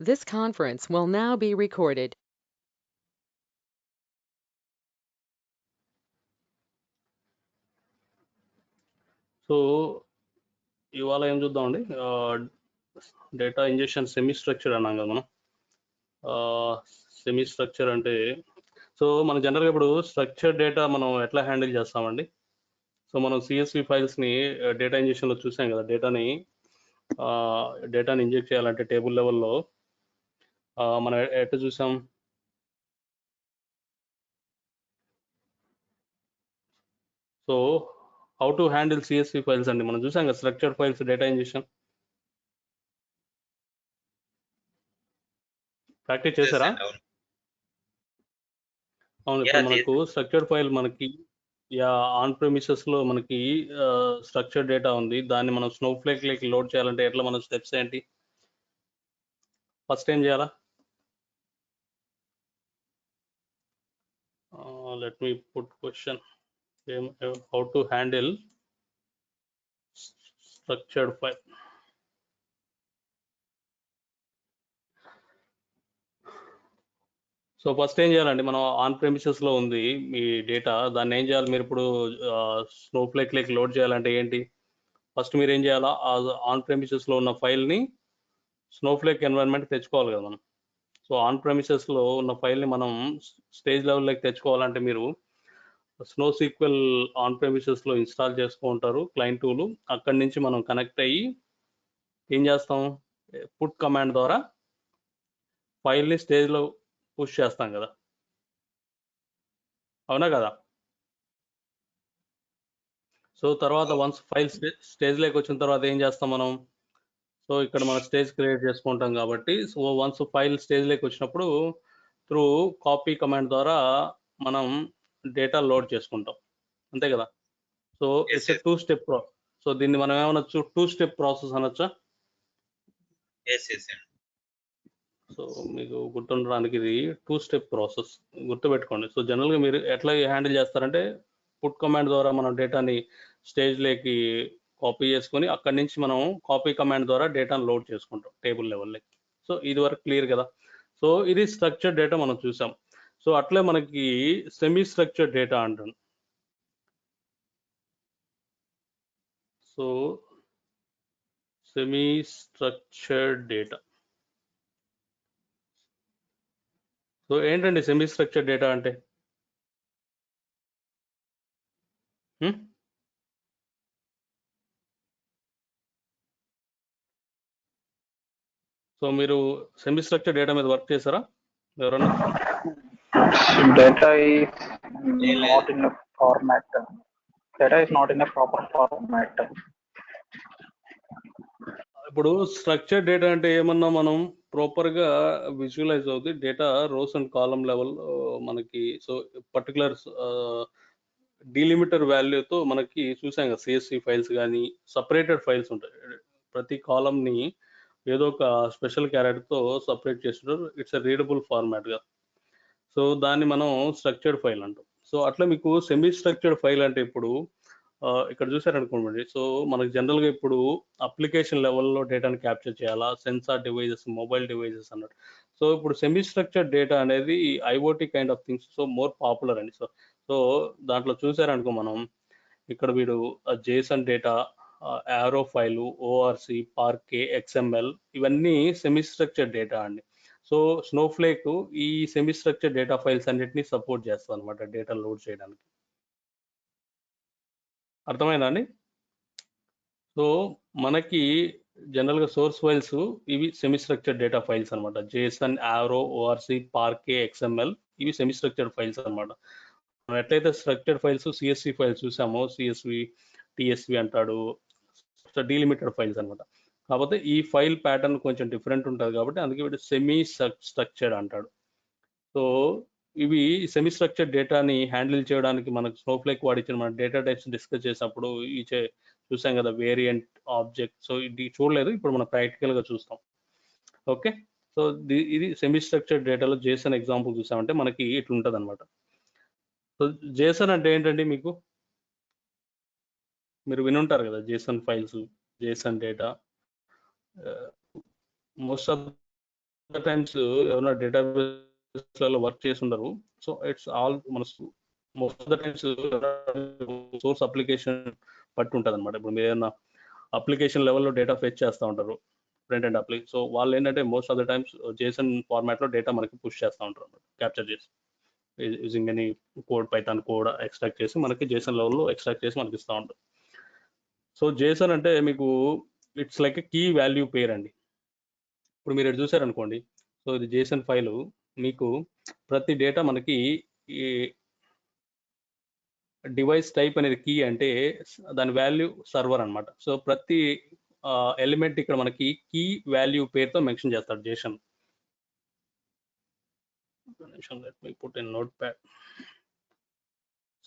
This conference will now be recorded. So ఇవాళ ఏం చూద్దామండి, డేటా ఇంజెక్షన్ సెమీ స్ట్రక్చర్ అన్నాం కదా మనం. సెమీ స్ట్రక్చర్ అంటే సో మనం జనరల్గా ఇప్పుడు స్ట్రక్చర్ డేటా మనం ఎట్లా హ్యాండిల్ చేస్తామండి. సో మనం సిఎస్వి ఫైల్స్ని డేటా ఇంజెక్షన్లో చూసాం కదా. డేటాని ఇంజెక్ట్ చేయాలంటే టేబుల్ లెవెల్లో మనం ఎట్లా చూసాం. So how to handle CSV files అండి మనం చూసాం కదా. Structure files data injection practice చేశారా? అవును. ఇప్పుడు మనకు స్ట్రక్చర్డ్ ఫైల్ మనకి ఆన్ ప్రెమిసెస్లో మనకి స్ట్రక్చర్ డేటా ఉంది. దాన్ని మనం స్నోఫ్లేక్ లోడ్ చేయాలంటే ఎట్లా, మన స్టెప్స్ ఏంటి? ఫస్ట్ ఏం చేయాలా? Let me put question. How to handle structured file. So first ఏం చేయాలండి, మనం ఆన్ ప్రెమిసెస్లో ఉంది మీ డేటా, దాన్ని ఏం చేయాలి మీరు ఇప్పుడు స్నోఫ్లేక్ లోడ్ చేయాలంటే ఏంటి? ఫస్ట్ మీరు ఏం చేయాలా, ఆన్ ప్రెమిసెస్లో ఉన్న ఫైల్ని స్నోఫ్లేక్ ఎన్వైరన్మెంట్ తెచ్చుకోవాలి కదా మనం. సో ఆన్ ప్రెమిసెస్లో ఉన్న ఫైల్ని మనం స్టేజ్ లెవెల్లోకి తెచ్చుకోవాలంటే మీరు స్నో సీక్వెల్ ఆన్ ప్రెమిసెస్లో ఇన్స్టాల్ చేసుకుంటారు క్లయింట్ టూలు. అక్కడి నుంచి మనం కనెక్ట్ అయ్యి ఏం చేస్తాం, పుట్ కమాండ్ ద్వారా ఫైల్ని స్టేజ్లో పుష్ చేస్తాం కదా, అవునా కదా? సో తర్వాత వన్స్ ఫైల్ స్టేజ్లోకి వచ్చిన తర్వాత ఏం చేస్తాం మనం, సో ఇక్కడ మనం స్టేజ్ క్రియేట్ చేసుకుంటాం కాబట్టి, సో వన్స్ ఫైల్ స్టేజ్లోకి వచ్చినప్పుడు త్రూ కాపీ కమాండ్ ద్వారా మనం డేటా లోడ్ చేసుకుంటాం, అంతే కదా? So it's two step so దీన్ని మనం ఏమనొచ్చు, టూ స్టెప్ ప్రాసెస్ అనొచ్చా? సో మీకు గుర్తుండడానికి ఇది టూ స్టెప్ ప్రాసెస్, గుర్తుపెట్టుకోండి. సో జనరల్గా మీరు ఎట్లా హ్యాండిల్ చేస్తారంటే, పుట్ కమాండ్ ద్వారా మనం డేటాని స్టేజ్లోకి కాపీ చేసుకొని అక్కడి నుంచి మనం కాపీ కమాండ్ ద్వారా డేటాను లోడ్ చేసుకుంటాం టేబుల్ లెవెల్లోకి. సో ఇది వరకు క్లియర్ కదా. సో ఇది స్ట్రక్చర్ డేటా మనం చూసాం. సో అట్లే మనకి సెమీ స్ట్రక్చర్ డేటా అంటాం. So semi structured data. So ఏంటండి సెమీ స్ట్రక్చర్ డేటా అంటే? సో మీరు సెమీ స్ట్రక్చర్ డేటా మీద వర్క్ చేశారా ఎవరన్నా? Data is not in a format. Data is not in a proper format. ఇప్పుడు స్ట్రక్చర్ డేటా అంటే ఏమన్నా మనం ప్రాపర్గా విజువలైజ్ అవుతుంది data rows and column level మనకి. సో పర్టికులర్ డీలిమిటర్ వాల్యూతో మనకి చూసాం కదా, సిఎస్సి ఫైల్స్ కానీ సపరేటెడ్ ఫైల్స్ ఉంటాయి. ప్రతి కాలంని ఏదో ఒక స్పెషల్ క్యారెక్టర్తో సపరేట్ చేస్తుంటారు. ఇట్స్ ఎ రీడబుల్ ఫార్మాట్గా. సో దాన్ని మనం స్ట్రక్చర్డ్ ఫైల్ అంటాం. సో అట్లా మీకు సెమీ స్ట్రక్చర్డ్ ఫైల్ అంటే ఇప్పుడు ఇక్కడ చూసారనుకోండి. సో మనకు జనరల్గా ఇప్పుడు అప్లికేషన్ లెవెల్లో డేటాని క్యాప్చర్ చేయాలా, సెన్సార్ డివైజెస్, మొబైల్ డివైజెస్ అన్నట్టు. సో ఇప్పుడు సెమీ స్ట్రక్చర్డ్ డేటా అనేది IoT kind of things, so more popular అండి. సో దాంట్లో చూసారనుకో మనం, ఇక్కడ వీడు JSON data, Arrow file, ORC, Parquet, XML, ఇవన్నీ సెమీ స్ట్రక్చర్డ్ డేటా అండి. సో స్నోఫ్లేక్ ఈ సెమీ స్ట్రక్చర్ డేటా ఫైల్స్ అన్నిటిని సపోర్ట్ చేస్తుంది అనమాట డేటా లోడ్ చేయడానికి. అర్థమైందా అండి? సో మనకి జనరల్గా సోర్స్ ఫైల్స్ ఇవి సెమీ స్ట్రక్చర్డ్ డేటా ఫైల్స్ అనమాట. JSON, Arrow, ORC, Parquet, XML, ఇవి సెమీ స్ట్రక్చర్డ్ ఫైల్స్ అనమాట. మనం ఎట్లయితే స్ట్రక్చర్డ్ ఫైల్స్ సిఎస్వి ఫైల్స్ చూసామో, సిఎస్వి, టిఎస్వి అంటాడు, డీలిమిటెడ్ ఫైల్స్ అనమాట. కాకపోతే ఈ ఫైల్ ప్యాటర్న్ కొంచెం డిఫరెంట్ ఉంటుంది కాబట్టి అందుకే వీడు సెమీ స్ట్రక్చర్డ్ అంటాడు. సో ఇవి సెమీ స్ట్రక్చర్డ్ డేటాని హ్యాండిల్ చేయడానికి మనకు స్నోఫ్లేక్ వాడిచ్చిన మన డేటా టైప్స్ డిస్కస్ చేసినప్పుడు చూసాం కదా, వేరియంట్, ఆబ్జెక్ట్. సో ఇది చూడలేదు, ఇప్పుడు మనం ప్రాక్టికల్గా చూస్తాం. ఓకే. సో ఇది సెమీ స్ట్రక్చర్డ్ డేటాలో జేసన్ ఎగ్జాంపుల్ చూసామంటే మనకి ఇట్లా ఉంటుంది అనమాట. సో జేసన్ అంటే ఏంటండి, మీరు వినుంటారు కదా Jason files, Jason data. Most of times ఎవరైనా డేటాబేస్లలో వర్క్ చేసి ఉండరు. సో ఇట్స్ ఆల్ మన most of the times source application బట్టి ఉంటుంది అనమాట. ఇప్పుడు మీరు ఏదైనా అప్లికేషన్ లెవెల్లో డేటా ఫెచ్ చేస్తూ ఉంటారు ఫ్రంట్ అండ్ అప్లై. సో వాళ్ళు ఏంటంటే most of the times Jason ఫార్మాట్లో డేటా మనకి పుష్ చేస్తూ ఉంటారు అనమాట, క్యాప్చర్ చేసి using any code, Python code extract చేసి మనకి జేసన్ లెవెల్లో ఎక్స్ట్రాక్ట్ చేసి మనకి ఇస్తూ ఉంటారు. సో జేసన్ అంటే మీకు it's like a key value pair అండి. ఇప్పుడు మీరు ఇది చూసారనుకోండి, సో ఇది జేసన్ ఫైలు, మీకు ప్రతి డేటా మనకి ఈ డివైస్ టైప్ అనేది కీ అంటే దాని వాల్యూ సర్వర్ అనమాట. సో ప్రతి ఎలిమెంట్ ఇక్కడ మనకి కీ వాల్యూ పేరుతో మెన్షన్ చేస్తాడు Jason. Let me put in note pad.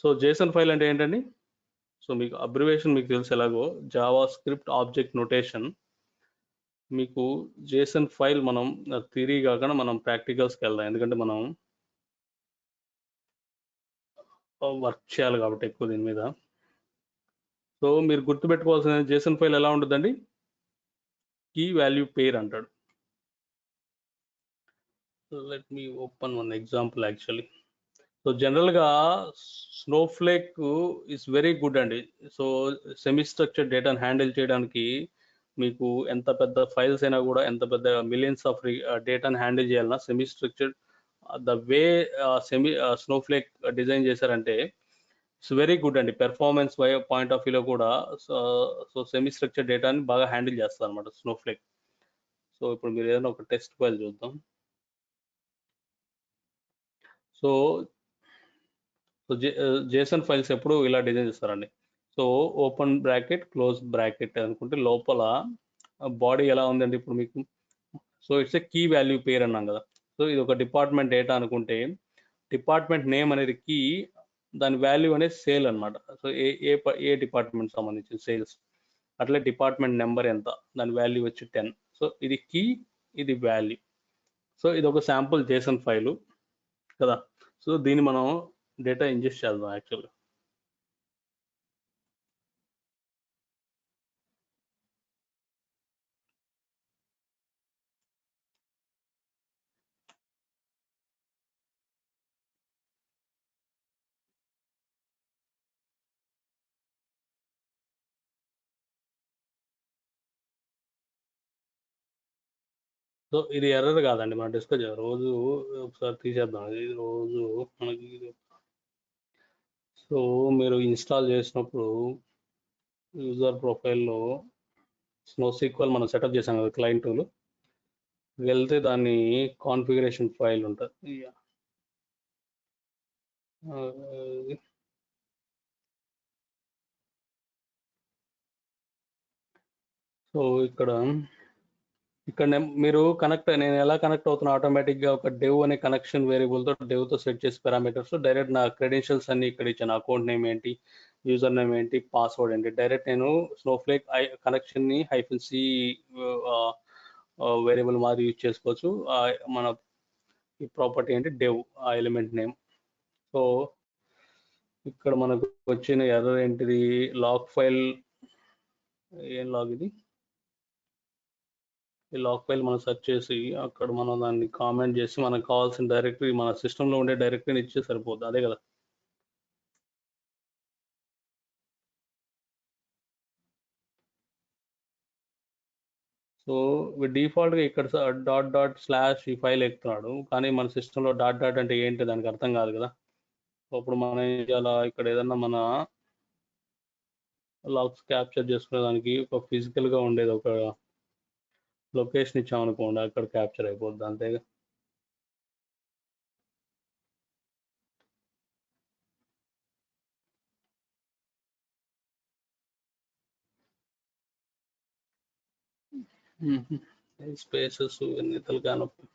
So Jason file అంటే ఏంటండి? సో మీకు అబ్రివేషన్ మీకు తెలుసు ఎలాగో, జావా స్క్రిప్ట్ ఆబ్జెక్ట్ నోటేషన్. మీకు జేసన్ ఫైల్ మనం థియరీ కాకుండా మనం ప్రాక్టికల్స్కి వెళ్దాం, ఎందుకంటే మనం వర్క్ చేయాలి కాబట్టి ఎక్కువ దీని మీద. సో మీరు గుర్తుపెట్టుకోవాల్సిన జేసన్ ఫైల్ ఎలా ఉంటుందండి? కీ వాల్యూ పేర్ అంటాడు. Let me open one example actually. So జనరల్గా స్నోఫ్లేక్ ఇస్ వెరీ గుడ్ అండి. సో సెమీ స్ట్రక్చర్డ్ డేటాను హ్యాండిల్ చేయడానికి మీకు ఎంత పెద్ద ఫైల్స్ అయినా కూడా, ఎంత పెద్ద మిలియన్స్ ఆఫ్ డేటాను హ్యాండిల్ చేయాలన్నా semi structured the way Snowflake design చేశారంటే ఇట్స్ వెరీ గుడ్ అండి. పెర్ఫార్మెన్స్ పాయింట్ ఆఫ్ వ్యూలో కూడా సో సెమీ స్ట్రక్చర్డ్ డేటాని బాగా హ్యాండిల్ చేస్తారు అనమాట స్నోఫ్లేక్. సో ఇప్పుడు మీరు ఏదైనా ఒక టెస్ట్ ఫైల్ చూద్దాం. సో జేసన్ ఫైల్స్ ఎప్పుడు ఇలా డిజైన్ చేస్తారండి. So open bracket, close bracket అనుకుంటే లోపల బాడీ ఎలా ఉందండి ఇప్పుడు మీకు? So it's a key value pair అన్నాం కదా. సో ఇది ఒక డిపార్ట్మెంట్ డేటా అనుకుంటే డిపార్ట్మెంట్ నేమ్ అనేది కీ, దాని వాల్యూ అనేది సేల్ అనమాట. సో ఏ డిపార్ట్మెంట్ సంబంధించిన సేల్స్, అట్లే డిపార్ట్మెంట్ నెంబర్ ఎంత, దాని వాల్యూ వచ్చి 10. సో ఇది కీ, ఇది వాల్యూ. సో ఇది ఒక శాంపుల్ జేసన్ ఫైలు కదా. సో దీన్ని మనం డేటా ఇంజెస్ట్ చేద్దాం యాక్చువల్గా. సో ఇది ఎర్రర్ కాదండి, మనం డిస్కస్ చేయాలి. రోజు ఒకసారి తీసేద్దాం ఇది రోజు మనకి. సో మీరు ఇన్స్టాల్ చేసినప్పుడు యూజర్ ప్రొఫైల్లో స్నోసీక్వెల్ మనం సెటప్ చేసాం కదా క్లయింట్ టూల్, వెళ్తే దాన్ని కాన్ఫిగరేషన్ ఫైల్ ఉంటుంది. సో ఇక్కడ మీరు నేను ఎలా కనెక్ట్ అవుతున్నా, ఆటోమేటిక్గా ఒక డెవ్ అనే కనెక్షన్ వేరియబుల్తో డెవ్తో సెట్ చేసి పారామీటర్స్ డైరెక్ట్ నా క్రెడెన్షియల్స్ అన్ని ఇక్కడ ఇచ్చాను. అకౌంట్ నేమ్ ఏంటి, యూజర్ నేమ్ ఏంటి, పాస్వర్డ్ ఏంటి, డైరెక్ట్ నేను స్నోఫ్లేక్ కనెక్షన్ని -c వేరియబుల్ మాది యూజ్ చేసుకోవచ్చు. మన ఈ ప్రాపర్టీ ఏంటి, డెవ్, ఆ ఎలిమెంట్ నేమ్. సో ఇక్కడ మనకు వచ్చిన ఎర్రర్ ఏంటిది? Log file. ఏం లాగ్ ఇది? ఈ లాగ్ ఫైల్ మనం సెర్చ్ చేసి అక్కడ మనం దాన్ని కామెంట్ చేసి మనకు కావాల్సిన డైరెక్టరీ, మన సిస్టంలో ఉండే డైరెక్టరీని ఇచ్చే సరిపోద్ది, అదే కదా. సో డిఫాల్ట్గా ఇక్కడ డాట్ ఈ ఫైల్ ఎక్కుతున్నాడు, కానీ మన సిస్టంలో డాట్ అంటే ఏంటి దానికి అర్థం కాదు కదా. సో అప్పుడు మనం ఏం చేయాలా, ఇక్కడ ఏదన్నా మన లాగ్స్ క్యాప్చర్ చేసుకునే దానికి ఒక ఫిజికల్గా ఉండేది ఒక లొకేషన్ ఇచ్చామనుకోండి, అక్కడ క్యాప్చర్ అయిపోద్ది, అంతేగా. స్పేసెస్ ఇవన్నీ తలకానొప్పి.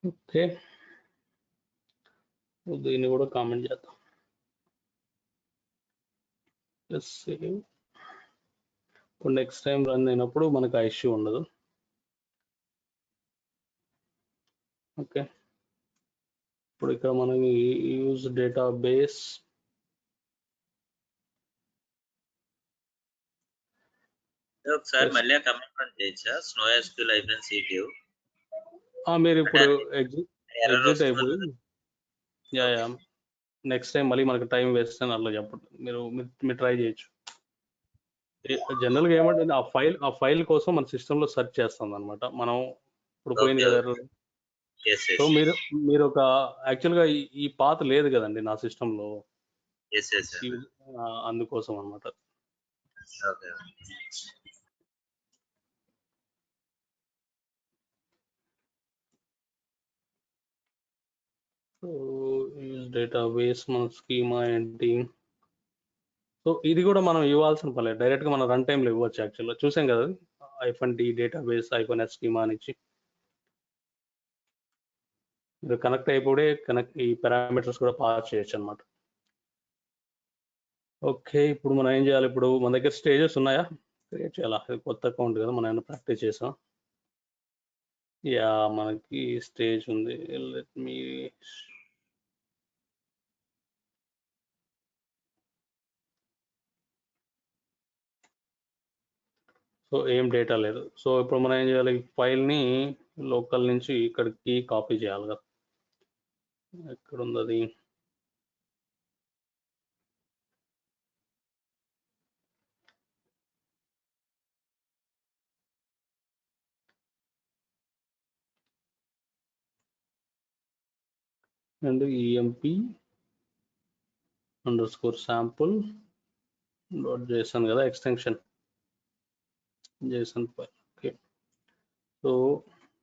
ఓకే, దీన్ని కూడా కామెంట్ చేద్దాం. Plus save. ఇప్పుడు నెక్స్ట్ టైం రన్ అయినప్పుడు మనకు ఆ ఇష్యూ ఉండదు. ఓకే, ఇప్పుడు ఇక్కడ మనకి యూజ్ డేటాబేస్ ఒకసారి మళ్ళీ కమెంట్ రన్ చేయొచ్చా? NoSQL -cdiv మీరు ఇప్పుడు ఎర్రర్ ఎగ్జిట్ అయిపోయి వస్తుంది. నెక్స్ట్ టైం మళ్ళీ మనకు టైం వేస్ట్ అని అలా చెప్పండి. మీరు ట్రై చేయొచ్చు. జనరల్గా ఏమంటే ఆ ఫైల్ కోసం మన సిస్టంలో సెర్చ్ చేస్తాం అనమాట. మనం ఇప్పుడు పోయింది కదా ఎర్రర్. సో మీరు ఒక యాక్చువల్గా ఈ పాత్ లేదు కదండి నా సిస్టంలో, అందుకోసం అనమాట. సో డేటాబేస్ మన స్కీమా ఏంటి, సో ఇది కూడా మనం ఇవ్వాల్సిన పని లేదు, డైరెక్ట్గా మనం రన్ టైంలో ఇవ్వచ్చు. యాక్చువల్గా చూసాం కదా -d డేటాబేస్ -s స్కీమా అని ఇచ్చి మీరు కనెక్ట్ అయిపోతే ఈ పారామీటర్స్ కూడా పాస్ చేయొచ్చు అనమాట. ఓకే, ఇప్పుడు మనం ఏం చేయాలి? ఇప్పుడు మన దగ్గర స్టేజెస్ ఉన్నాయా? క్రియేట్ చేయాలా? ఇది కొత్త అకౌంట్ కదా, మనం ఏమైనా ప్రాక్టీస్ చేసాం. మనకి స్టేజ్ ఉంది. లెట్ మీ సో ఏం డేటా లేదు. సో ఇప్పుడు మనం ఏం చేయాలి? ఫైల్ని లోకల్ నుంచి ఇక్కడికి కాపీ చేయాలి కదా. ఎక్కడ ఉంది అది? అండ్ emp_sample.json కదా extension JSON file. Okay, so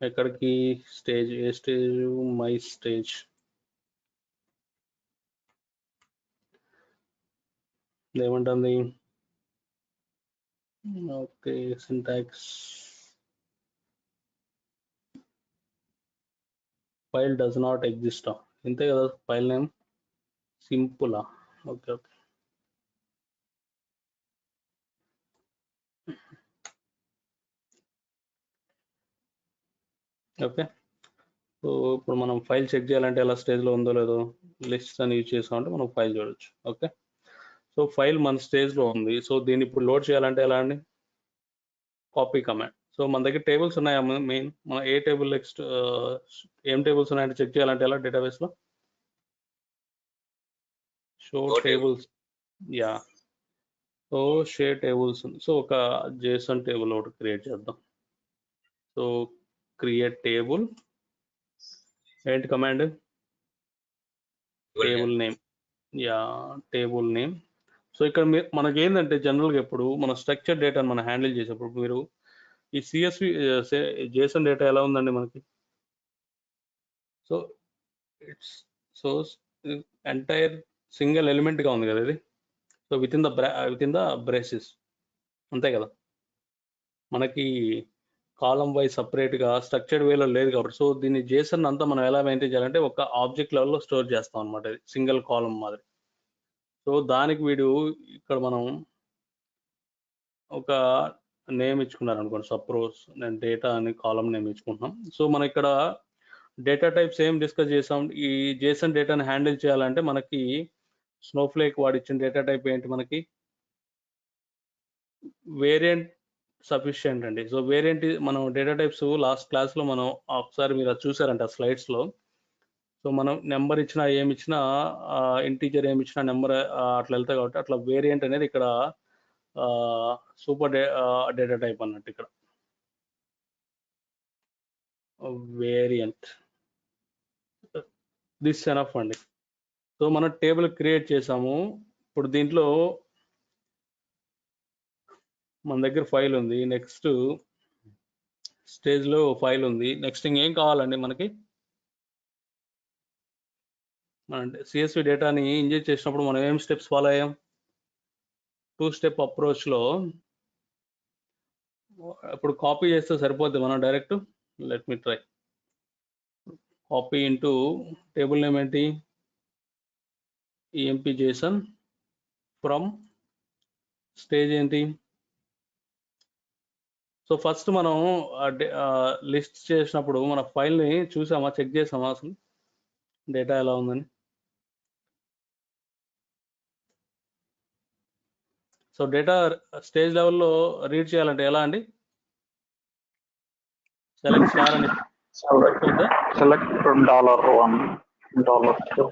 ఎక్కడికి స్టేజ్? ఏ స్టేజ్? My stage. ఏమంటుంది? Okay, syntax file does not exist. ఇంతే కదా file name, simple. Okay okay, okay. So ఇప్పుడు మనం ఫైల్ చెక్ చేయాలంటే ఎలా స్టేజ్లో ఉందో లేదో లిస్ట్ అని యూజ్ చేసామంటే మనం ఫైల్ చూడొచ్చు. ఓకే, సో ఫైల్ మన స్టేజ్లో ఉంది. సో దీన్ని ఇప్పుడు లోడ్ చేయాలంటే ఎలా అండి? Copy command. సో మన దగ్గర టేబుల్స్ ఉన్నాయా? మెయిన్ మన ఏ టేబుల్ నెక్స్ట్ ఏం టేబుల్స్ ఉన్నాయంటే చెక్ చేయాలంటే ఎలా డేటాబేస్లో? Show tables. సో షే టేబుల్స్. సో ఒక JSON టేబుల్ ఒకటి క్రియేట్ చేద్దాం. సో క్రియేట్ టేబుల్, ఏంటి command? Table name. Table name. So ఇక్కడ మనకి ఏంటంటే జనరల్గా ఎప్పుడు మన స్ట్రక్చర్ డేటాను మనం హ్యాండిల్ చేసేప్పుడు మీరు ఈ CSV JSON డేటా ఎలా ఉందండి మనకి? సో ఎంటైర్ సింగిల్ ఎలిమెంట్గా ఉంది కదా ఇది. So with in the braces, అంతే కదా. మనకి కాలం వైజ్ సపరేట్గా స్ట్రక్చర్డ్ వేలో లేదు కాబట్టి సో దీన్ని JSON అంతా మనం ఎలా మెయింటైన్ చేయాలంటే ఒక ఆబ్జెక్ట్ లెవెల్లో స్టోర్ చేస్తాం అనమాట, సింగిల్ కాలం మాదిరి. సో దానికి వీడు ఇక్కడ మనం ఒక నేమ్ ఇచ్చుకున్నారు అనుకోండి. సపోజ్ నేను డేటా అని కాలం నేమ్ ఇచ్చుకుంటున్నాం. సో మనం ఇక్కడ డేటా టైప్స్ ఏం డిస్కస్ చేసాం? ఈ JSON డేటాని హ్యాండిల్ చేయాలంటే మనకి స్నోఫ్లేక్ వాడు ఇచ్చిన డేటా టైప్ ఏంటి? మనకి వేరియంట్ సఫిషియంట్ అండి. సో వేరియంట్ మనం డేటా టైప్స్ లాస్ట్ క్లాస్లో మనం ఒకసారి మీరు అది చూసారంట స్లైడ్స్లో. సో మనం నెంబర్ ఇచ్చినా ఏమి ఇచ్చినా ఇంటీజర్ ఏమి ఇచ్చినా నెంబర్ అట్లా వెళ్తాయి కాబట్టి అట్లా వేరియంట్ అనేది ఇక్కడ సూపర్ డేటా టైప్ అన్నట్టు. ఇక్కడ వేరియంట్ దిస్ ఎనఫ్ అండి. సో మనం టేబుల్ క్రియేట్ చేసాము. ఇప్పుడు దీంట్లో మన దగ్గర ఫైల్ ఉంది, నెక్స్ట్ స్టేజ్లో ఫైల్ ఉంది. నెక్స్ట్ ఇంకేం కావాలండి మనకి? మన CSV డేటాని ఇంజెక్ట్ చేసినప్పుడు మనం ఏం స్టెప్స్ ఫాలో అయ్యాం? 2 స్టెప్ అప్రోచ్లో ఇప్పుడు కాపీ చేస్తే సరిపోద్ది. మనం direct let me try copy into table name ఏంటి? emp JSON ఫ్రమ్ స్టేజ్ ఏంటి? సో ఫస్ట్ మనం లిస్ట్ చేసినప్పుడు మన ఫైల్ని చూసామా, చెక్ చేసామా అసలు డేటా ఎలా ఉందని? సో డేటా స్టేజ్ లెవెల్లో రీడ్ చేయాలంటే ఎలా అండి? సెలెక్ట్ స్టార్ అని సరిపోద్దా? select $1, $2.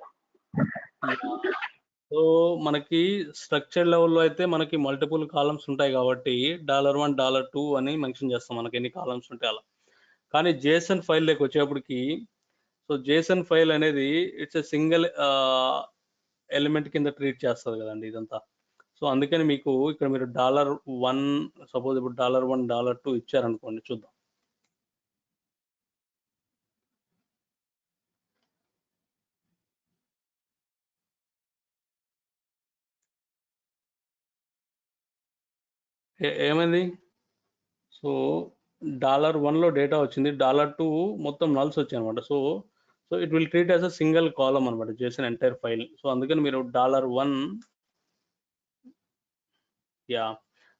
సో మనకి స్ట్రక్చర్ లెవెల్లో అయితే మనకి మల్టిపుల్ కాలమ్స్ ఉంటాయి కాబట్టి $1 $2 అని మెన్షన్ చేస్తాం మనకి ఎన్ని కాలమ్స్ ఉంటాయి అలా. కానీ జేసన్ ఫైల్ లేక వచ్చేప్పటికి సో జేసన్ ఫైల్ అనేది ఇట్స్ ఎ సింగిల్ ఎలిమెంట్ కింద ట్రీట్ చేస్తుంది కదండి ఇదంతా. సో అందుకని మీకు ఇక్కడ మీరు $1 సపోజ్ ఇప్పుడు $1 $2 ఇచ్చారనుకోండి, చూద్దాం. ఏమైంది? సో $1లో డేటా వచ్చింది, $2 మొత్తం నల్స్ వచ్చాయి అనమాట. So so it will treat as a single column అనమాట చేసిన ఎంటైర్ ఫైల్. సో అందుకని మీరు $1 యా.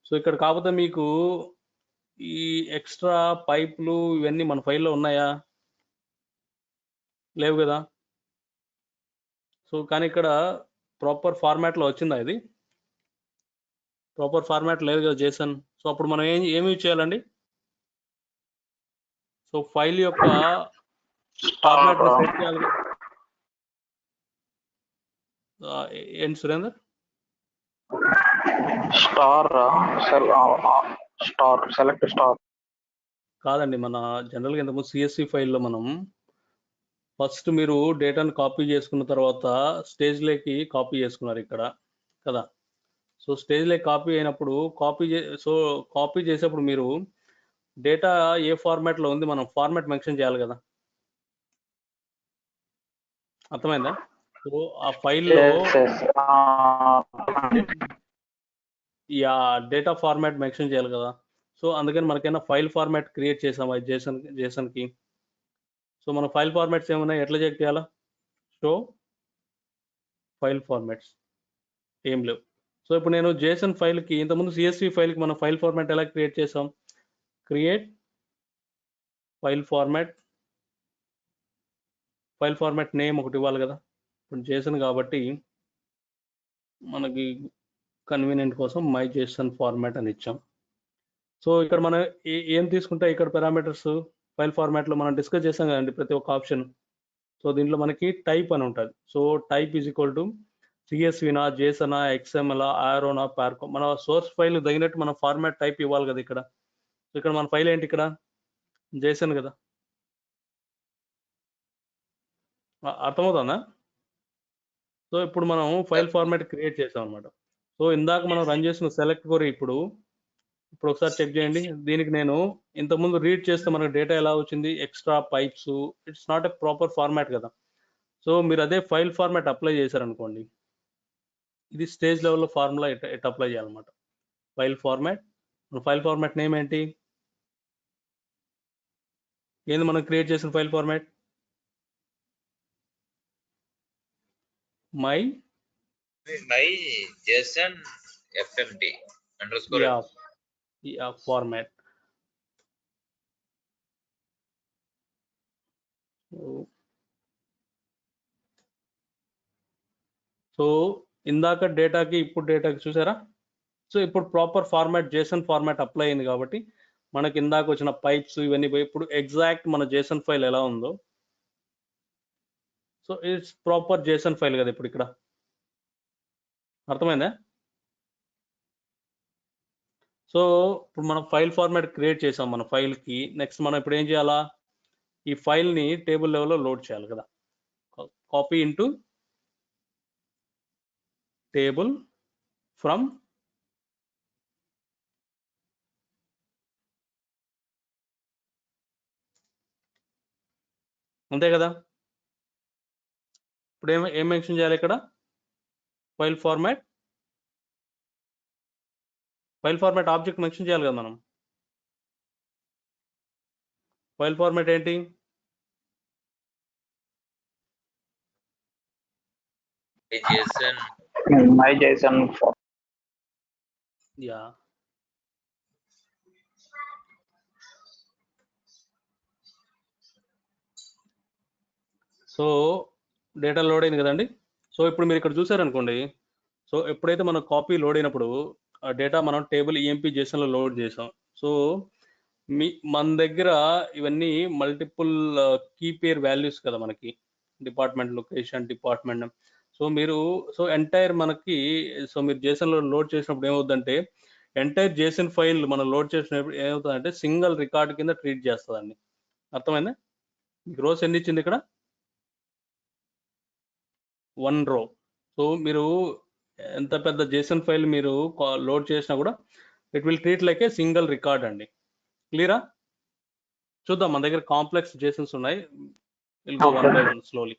సో ఇక్కడ కాకపోతే మీకు ఈ ఎక్స్ట్రా పైప్లు ఇవన్నీ మన ఫైల్లో ఉన్నాయా? లేవు కదా. సో కానీ ఇక్కడ ప్రాపర్ ఫార్మాట్లో వచ్చిందా? ఇది ప్రాపర్ ఫార్మాట్ లేదు కదా జేసన్. సో అప్పుడు మనం ఏమి చేయాలండి? సో ఫైల్ యొక్క ఫార్మాట్ సెట్ చేయాలి. ఏంటి సురేందర్? select star. కాదండి, మన జనరల్గా ఇంతకుముందు సిఎస్సి ఫైల్లో మనం ఫస్ట్ మీరు డేటాను కాపీ చేసుకున్న తర్వాత స్టేజ్లోకి కాపీ చేసుకున్నారు ఇక్కడ కదా. సో స్టేజ్లోకి కాపీ అయినప్పుడు కాపీ చేసేప్పుడు మీరు డేటా ఏ ఫార్మాట్లో ఉంది మనం ఫార్మాట్ మెన్షన్ చేయాలి కదా. అర్థమైందా? సో ఆ ఫైల్లో యా డేటా ఫార్మాట్ మెన్షన్ చేయాలి కదా. సో అందుకని మనకైనా ఫైల్ ఫార్మాట్ క్రియేట్ చేసాం జేసన్కి. సో మన ఫైల్ ఫార్మాట్స్ ఏమున్నాయి, ఎట్లా చెక్ చేయాలా? షో ఫైల్ ఫార్మాట్స్ ఏం లేవు. సో ఇప్పుడు నేను జేసన్ ఫైల్కి ఇంతకుముందు సిఎస్వి ఫైల్కి మనం ఫైల్ ఫార్మాట్ ఎలా క్రియేట్ చేసాం? క్రియేట్ ఫైల్ ఫార్మాట్ నేమ్ ఒకటి ఇవ్వాలి కదా. ఇప్పుడు జేసన్ కాబట్టి మనకి కన్వీనియంట్ కోసం మై జేసన్ ఫార్మాట్ అని ఇచ్చాం. సో ఇక్కడ మనం ఏం తీసుకుంటే ఇక్కడ పారామీటర్స్ ఫైల్ ఫార్మాట్లో మనం డిస్కస్ చేసాం కదండి ప్రతి ఒక్క ఆప్షన్. సో దీంట్లో మనకి టైప్ అని ఉంటుంది. So type is equal to సిఎస్వినా, జేసనా, ఎక్స్ఎంఎల్, ఆరోనా, పార్కో. మన సోర్స్ ఫైల్ తగినట్టు మన ఫార్మాట్ టైప్ ఇవ్వాలి కదా ఇక్కడ. సో ఇక్కడ మన ఫైల్ ఏంటి? ఇక్కడ జేసన్ కదా. అర్థమవుతుందా? సో ఇప్పుడు మనం ఫైల్ ఫార్మాట్ క్రియేట్ చేసాం అనమాట. సో ఇందాక మనం రన్ చేసిన సెలెక్ట్ కొరి ఇప్పుడు ఒకసారి చెక్ చేయండి. దీనికి నేను ఇంతకుముందు రీడ్ చేస్తే మనకు డేటా ఎలా వచ్చింది? Extra pipes. It's not a proper format కదా. సో మీరు అదే ఫైల్ ఫార్మాట్ అప్లై చేశారనుకోండి, ఇది స్టేజ్ లెవెల్లో ఫార్ములా ఎట్ అప్లై చేయాలన్నమాట. ఫైల్ ఫార్మాట్ నేమ్ ఏంటి? ఏంది మనం క్రియేట్ చేసిన file format? My Jason FMD underscore format. So ఇందాక డేటాకి ఇప్పుడు డేటాకి చూసారా? సో ఇప్పుడు proper format Jason format apply అయింది కాబట్టి మనకి ఇందాక వచ్చిన పైప్స్ ఇవన్నీ పోయి ఇప్పుడు ఎగ్జాక్ట్ మన జేసన్ ఫైల్ ఎలా ఉందో, so it's proper Jason file కదా ఇప్పుడు ఇక్కడ. అర్థమైందా? సో ఇప్పుడు మనం ఫైల్ ఫార్మాట్ క్రియేట్ చేసాం మన ఫైల్కి. నెక్స్ట్ మనం ఇప్పుడు ఏం చేయాలా? ఈ ఫైల్ని టేబుల్ లెవెల్లో లోడ్ చేయాలి కదా. కాపీ ఇంటూ టేబుల్ ఫ్రమ్ అంతే కదా. ఇప్పుడు ఏం మెన్షన్ చేయాలి ఇక్కడ? ఫైల్ ఫార్మాట్ ఆబ్జెక్ట్ మెన్షన్ చేయాలి కదా మనం. ఫైల్ ఫార్మాట్ ఏంటి? Jason My JSON yeah so data load అయింది కదండి. సో ఇప్పుడు మీరు ఇక్కడ చూసారనుకోండి, సో ఎప్పుడైతే మన కాపీ లోడ్ అయినప్పుడు ఆ డేటా మనం టేబుల్ ఈఎంపీ జేసన్లో లోడ్ చేసాం. సో మన దగ్గర ఇవన్నీ మల్టిపుల్ కీ పేర్ వాల్యూస్ కదా మనకి, department location, department. So entire మనకి, సో మీరు జేసన్లో లోడ్ చేసినప్పుడు ఏమవుతుందంటే ఎంటైర్ జేసన్ ఫైల్ మనం లోడ్ చేసినప్పుడు ఏమవుతుందంటే సింగిల్ రికార్డ్ కింద ట్రీట్ చేస్తుందండి. అర్థమైందా? మీకు రోస్ ఎన్ని ఇచ్చింది ఇక్కడ? 1 రో. సో మీరు ఎంత పెద్ద జేసన్ ఫైల్ మీరు లోడ్ చేసినా కూడా it will treat like a single record అండి. క్లియరా? చూద్దాం, మన దగ్గర కాంప్లెక్స్ జేసన్స్ ఉన్నాయి. Will go one by one slowly.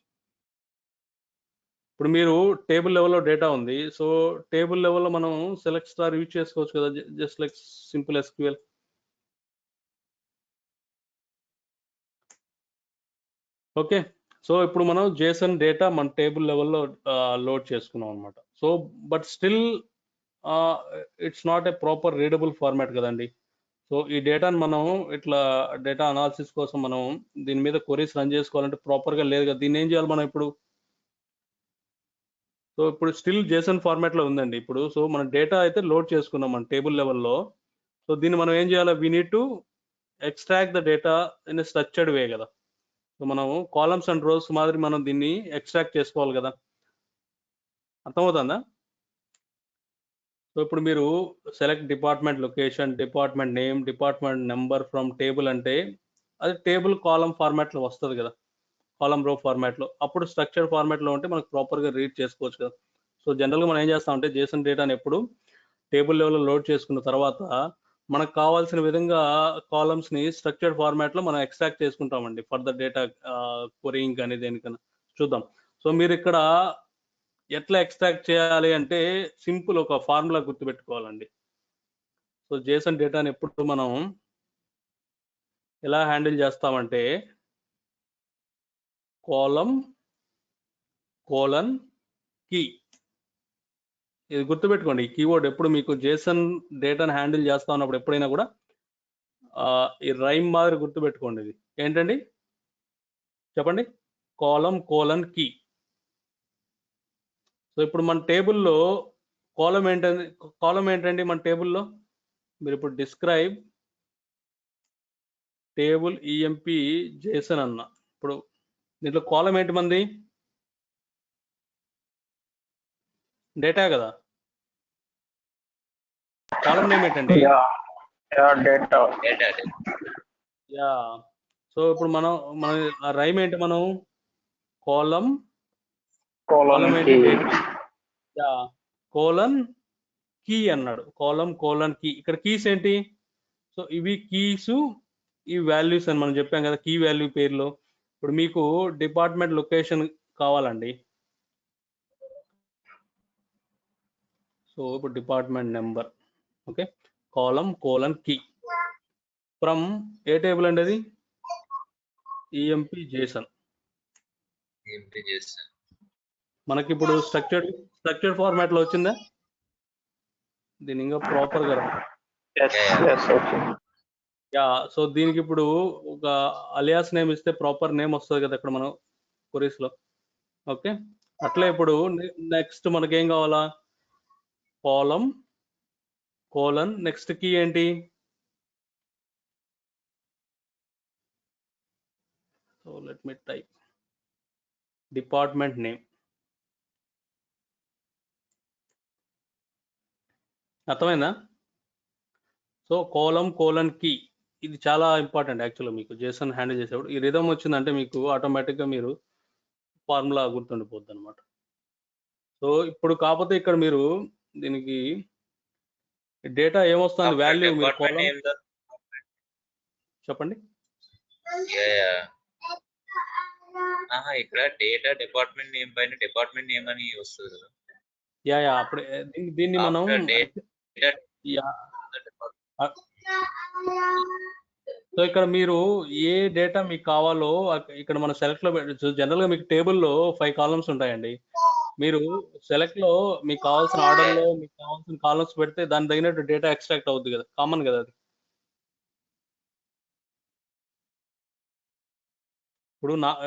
ఇప్పుడు మీరు టేబుల్ లెవెల్లో డేటా ఉంది. సో టేబుల్ లెవెల్లో మనం సెలెక్ట్ స్టార్ యూజ్ చేసుకోవచ్చు కదా, just like simple SQL. Okay, so ఇప్పుడు మనం జేసన్ డేటా మన టేబుల్ లెవెల్లో లోడ్ చేసుకున్నాం అనమాట. So but still it's not a proper readable format కదండి. సో ఈ డేటాను మనం ఇట్లా డేటా అనాలిసిస్ కోసం మనం దీని మీద క్వరీస్ రన్ చేసుకోవాలంటే ప్రాపర్గా లేదు కదా. దీన్ని ఏం చేయాలి మనం ఇప్పుడు? సో ఇప్పుడు స్టిల్ జేసన్ ఫార్మాట్లో ఉందండి ఇప్పుడు. సో మనం డేటా అయితే లోడ్ చేసుకున్నాం మన టేబుల్ లెవెల్లో. సో దీన్ని మనం ఏం చేయాలి? We need to extract the data in a structured way కదా. సో మనం కాలమ్స్ అండ్ రోస్ మాదిరి మనం దీన్ని ఎక్స్ట్రాక్ట్ చేసుకోవాలి కదా. అర్థమవుతుందా? సో ఇప్పుడు మీరు select department location, department name, department number from table అంటే అది టేబుల్ కాలం ఫార్మాట్లో వస్తుంది కదా, కాలం రో ఫార్మాట్లో. అప్పుడు స్ట్రక్చర్ ఫార్మాట్లో ఉంటే మనకు ప్రాపర్గా రీడ్ చేసుకోవచ్చు కదా. సో జనరల్గా మనం ఏం చేస్తామంటే జేసన్ డేటాని ఎప్పుడు టేబుల్ లెవెల్లో లోడ్ చేసుకున్న తర్వాత మనకు కావాల్సిన విధంగా కాలమ్స్ని స్ట్రక్చర్డ్ ఫార్మాట్లో మనం ఎక్స్ట్రాక్ట్ చేసుకుంటామండి ఫర్దర్ డేటా క్వరీయింగ్ కానీ దేనికన్నా. చూద్దాం. సో మీరు ఇక్కడ ఎట్లా ఎక్స్ట్రాక్ట్ చేయాలి అంటే సింపుల్ ఒక ఫార్ములా గుర్తుపెట్టుకోవాలండి. సో జేసన్ డేటాని ఎప్పుడు మనం ఎలా హ్యాండిల్ చేస్తామంటే కోలన్ కీ, ఇది గుర్తుపెట్టుకోండి. ఈ కీవర్డ్ ఎప్పుడు మీకు జేసన్ డేటాను హ్యాండిల్ చేస్తా ఉన్నప్పుడు ఎప్పుడైనా కూడా ఈ రైమ్ మాదిరి గుర్తుపెట్టుకోండి. ఇది ఏంటండి చెప్పండి? Colon key. సో ఇప్పుడు మన టేబుల్లో కాలం ఏంటండి మన టేబుల్లో? మీరు ఇప్పుడు డిస్క్రైబ్ టేబుల్ ఈఎంపీ జేసన్ అన్న. ఇప్పుడు దీంట్లో కాలం ఏంటి మంది? డేటా కదా. కాలం నేమ్ ఏంటండి? యా. సో ఇప్పుడు మన రైమ్ ఏంటి? మనం కాలం ఏంటి? డేటా. యా, కోలన్ కీ అన్నాడు. Colon key. ఇక్కడ కీస్ ఏంటి? సో ఇవి కీస్, ఈ వాల్యూస్ అని మనం చెప్పాం కదా, కీ వాల్యూ పేర్లో. ఇప్పుడు మీకు డిపార్ట్మెంట్ లొకేషన్ కావాలండి. సో ఇప్పుడు department number, okay, colon key from a table అండి అది? EMP JSON. మనకి ఇప్పుడు స్ట్రక్చర్డ్ ఫార్మాట్ లో వచ్చిందా? దీని ఇంకా ప్రాపర్ గా యా. సో దీనికి ఇప్పుడు ఒక అలియాస్ నేమ్ ఇస్తే ప్రాపర్ నేమ్ వస్తుంది కదా ఇక్కడ మనం క్వరీస్ లో. ఓకే, అట్లా ఇప్పుడు నెక్స్ట్ మనకేం కావాలా? కోలన్ నెక్స్ట్ కీ ఏంటి? So let me type department name. అర్థమైందా? సో కోలన్ కీ ఇది చాలా ఇంపార్టెంట్ యాక్చువల్గా. మీకు జేసన్ హ్యాండిల్ చేసేప్పుడు ఈ రిథమ్ వచ్చిందంటే మీకు ఆటోమేటిక్గా మీరు ఫార్ములా గుర్తుండిపోద్ది అనమాట. సో ఇప్పుడు కాకపోతే ఇక్కడ మీరు దీనికి డేటా ఏమొస్తుంది వాల్యూ మీరు చెప్పండి. ఇక్కడ డేటా డిపార్ట్మెంట్ నేమ్ పైన డిపార్ట్మెంట్ నేమ్ అని వస్తుంది కదా. యా అప్పుడు దీన్ని మనం సో ఇక్కడ మీరు ఏ డేటా మీకు కావాలో ఇక్కడ మన సెలెక్ట్ లో జనరల్ గా మీకు టేబుల్లో 5 కాలమ్స్ ఉంటాయండి. మీరు సెలెక్ట్ లో మీకు కావాల్సిన ఆర్డర్ లో మీకు కావాల్సిన కాలమ్స్ పెడితే దాని తగినట్టు డేటా ఎక్స్ట్రాక్ట్ అవుద్ది కదా, కామన్ కదా అది.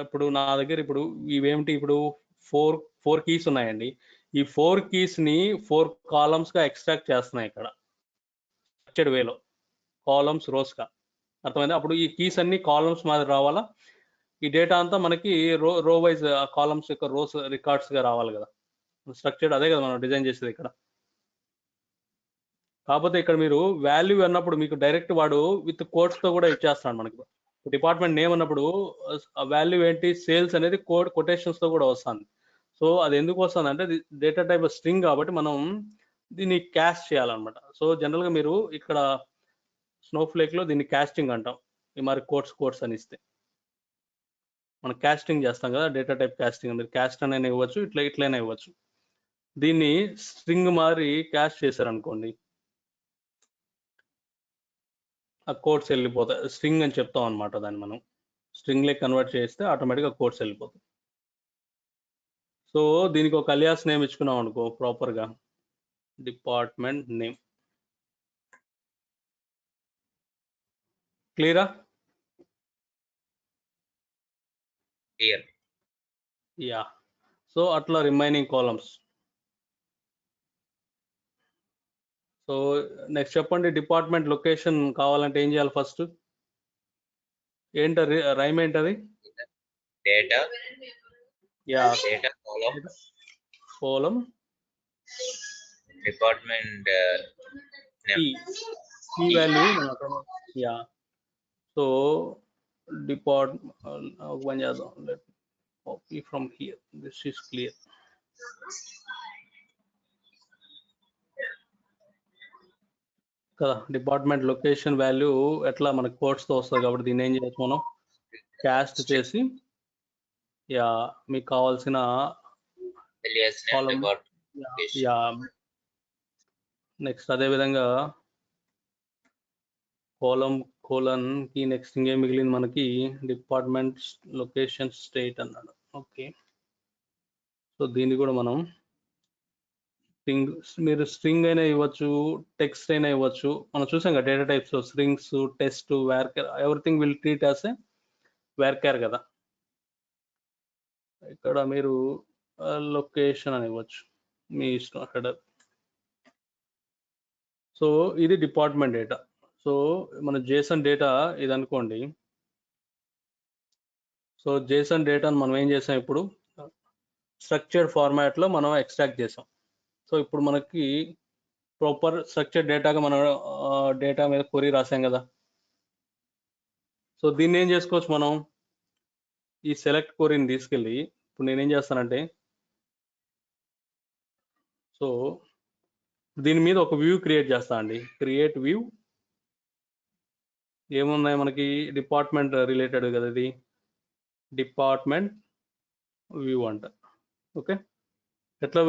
ఇప్పుడు నా దగ్గర ఇప్పుడు ఇవేమిటి, ఇప్పుడు ఫోర్ కీస్ ఉన్నాయండి. ఈ 4 keys ని 4 columns గా ఎక్స్ట్రాక్ట్ చేస్తున్నాయి ఇక్కడ స్ట్రక్చర్డ్ వేలో, కాలమ్స్ రోస్ గా. అర్థమైంది? అప్పుడు ఈ కీస్ అన్ని కాలమ్స్ మాదిరి రావాలా, ఈ డేటా అంతా మనకి రో వైజ్ కాలమ్స్ యొక్క రోస్ రికార్డ్స్ గా రావాలి కదా. స్ట్రక్చర్డ్ అదే కదా మనం డిజైన్ చేసేది ఇక్కడ. కాకపోతే ఇక్కడ మీరు వాల్యూ అన్నప్పుడు మీకు డైరెక్ట్ వాడు విత్ కోడ్స్ తో కూడా ఇచ్చేస్తాడు మనకి. డిపార్ట్మెంట్ నేమ్ అన్నప్పుడు వాల్యూ ఏంటి, సేల్స్ అనేది కొటేషన్స్ తో కూడా వస్తుంది. సో అది ఎందుకు వస్తుంది అంటే డేటా టైప్ స్ట్రింగ్ కాబట్టి మనం దీన్ని క్యాస్ట్ చేయాలన్నమాట. సో జనరల్ గా మీరు ఇక్కడ స్నోఫ్లేక్ లో దీన్ని క్యాస్టింగ్ అంటాం. ఈ మరి కోడ్స్ అని ఇస్తే మనం క్యాస్టింగ్ చేస్తాం కదా, డేటా టైప్ క్యాస్టింగ్. మీరు క్యాస్ట్ అనేది ఇవ్వచ్చు, ఇట్లైనా ఇవ్వచ్చు. దీన్ని స్ట్రింగ్ మారి క్యాస్ట్ చేశారనుకోండి, ఆ కోడ్స్ వెళ్ళిపోతాయి. స్ట్రింగ్ అని చెప్తాం అనమాట. దాన్ని మనం స్ట్రింగ్ లే కన్వర్ట్ చేస్తే ఆటోమేటిక్గా కోడ్స్ వెళ్ళిపోతాయి. సో దీనికి ఒక అలియాస్ నేమ్ ఇచ్చుకున్నాం అనుకో, ప్రాపర్గా డిపార్ట్మెంట్ నేమ్. క్లియరా? క్లియర్. యా. సో అట్లా రిమైనింగ్ కాలమ్స్. సో నెక్స్ట్ చెప్పండి, డిపార్ట్మెంట్ లొకేషన్ కావాలంటే ఏం చేయాలి? ఫస్ట్ ఏంటది రైమ్ ఏంటది? Data. Yeah, data column department key value. Yeah. So one చేద్దాం. let me copy from here, this is clear. కదా, డిపార్ట్మెంట్ లొకేషన్ వాల్యూ ఎట్లా మనకి కోడ్స్ తో వస్తుంది కాబట్టి దీన్ని ఏం చేయొచ్చు మనం, క్యాస్ట్ చేసి యా మీకు కావాల్సిన కాలం. యా. నెక్స్ట్ అదే విధంగా కోలన్ కి నెక్స్ట్ ఇంకేం మిగిలింది మనకి, డిపార్ట్మెంట్ లొకేషన్ స్టేట్ అన్నాడు. ఓకే. సో దీన్ని కూడా మనం మీరు స్ట్రింగ్ అయినా ఇవ్వచ్చు, టెక్స్ట్ అయినా ఇవ్వచ్చు. మనం చూసాం కదా data types, strings, test, varchar, everything will treat as a varchar కదా. ఇక్కడ మీరు లొకేషన్ అని ఇవ్వచ్చు, మీ ఇష్టం హెడర్. సో ఇది డిపార్ట్మెంట్ డేటా. సో మన జేసన్ డేటా ఇది అనుకోండి. సో జేసన్ డేటాను మనం ఏం చేసాం, ఇప్పుడు స్ట్రక్చర్డ్ ఫార్మాట్లో మనం ఎక్స్ట్రాక్ట్ చేసాం. సో ఇప్పుడు మనకి ప్రాపర్ స్ట్రక్చర్ డేటాగా మనం డేటా మీద క్వరీ రాసాం కదా. సో దీన్ని ఏం చేసుకోవచ్చు మనం, ఈ సెలెక్ట్ క్వరీని తీసుకెళ్ళి ఇప్పుడు నేనేం చేస్తానంటే, సో దీని మీద ఒక వ్యూ క్రియేట్ చేస్తా అండి. Create view. ఏమున్నాయి మనకి, డిపార్ట్మెంట్ రిలేటెడ్ కదా ఇది, డిపార్ట్మెంట్ వ్యూ అంట. ఓకే. ఎట్లా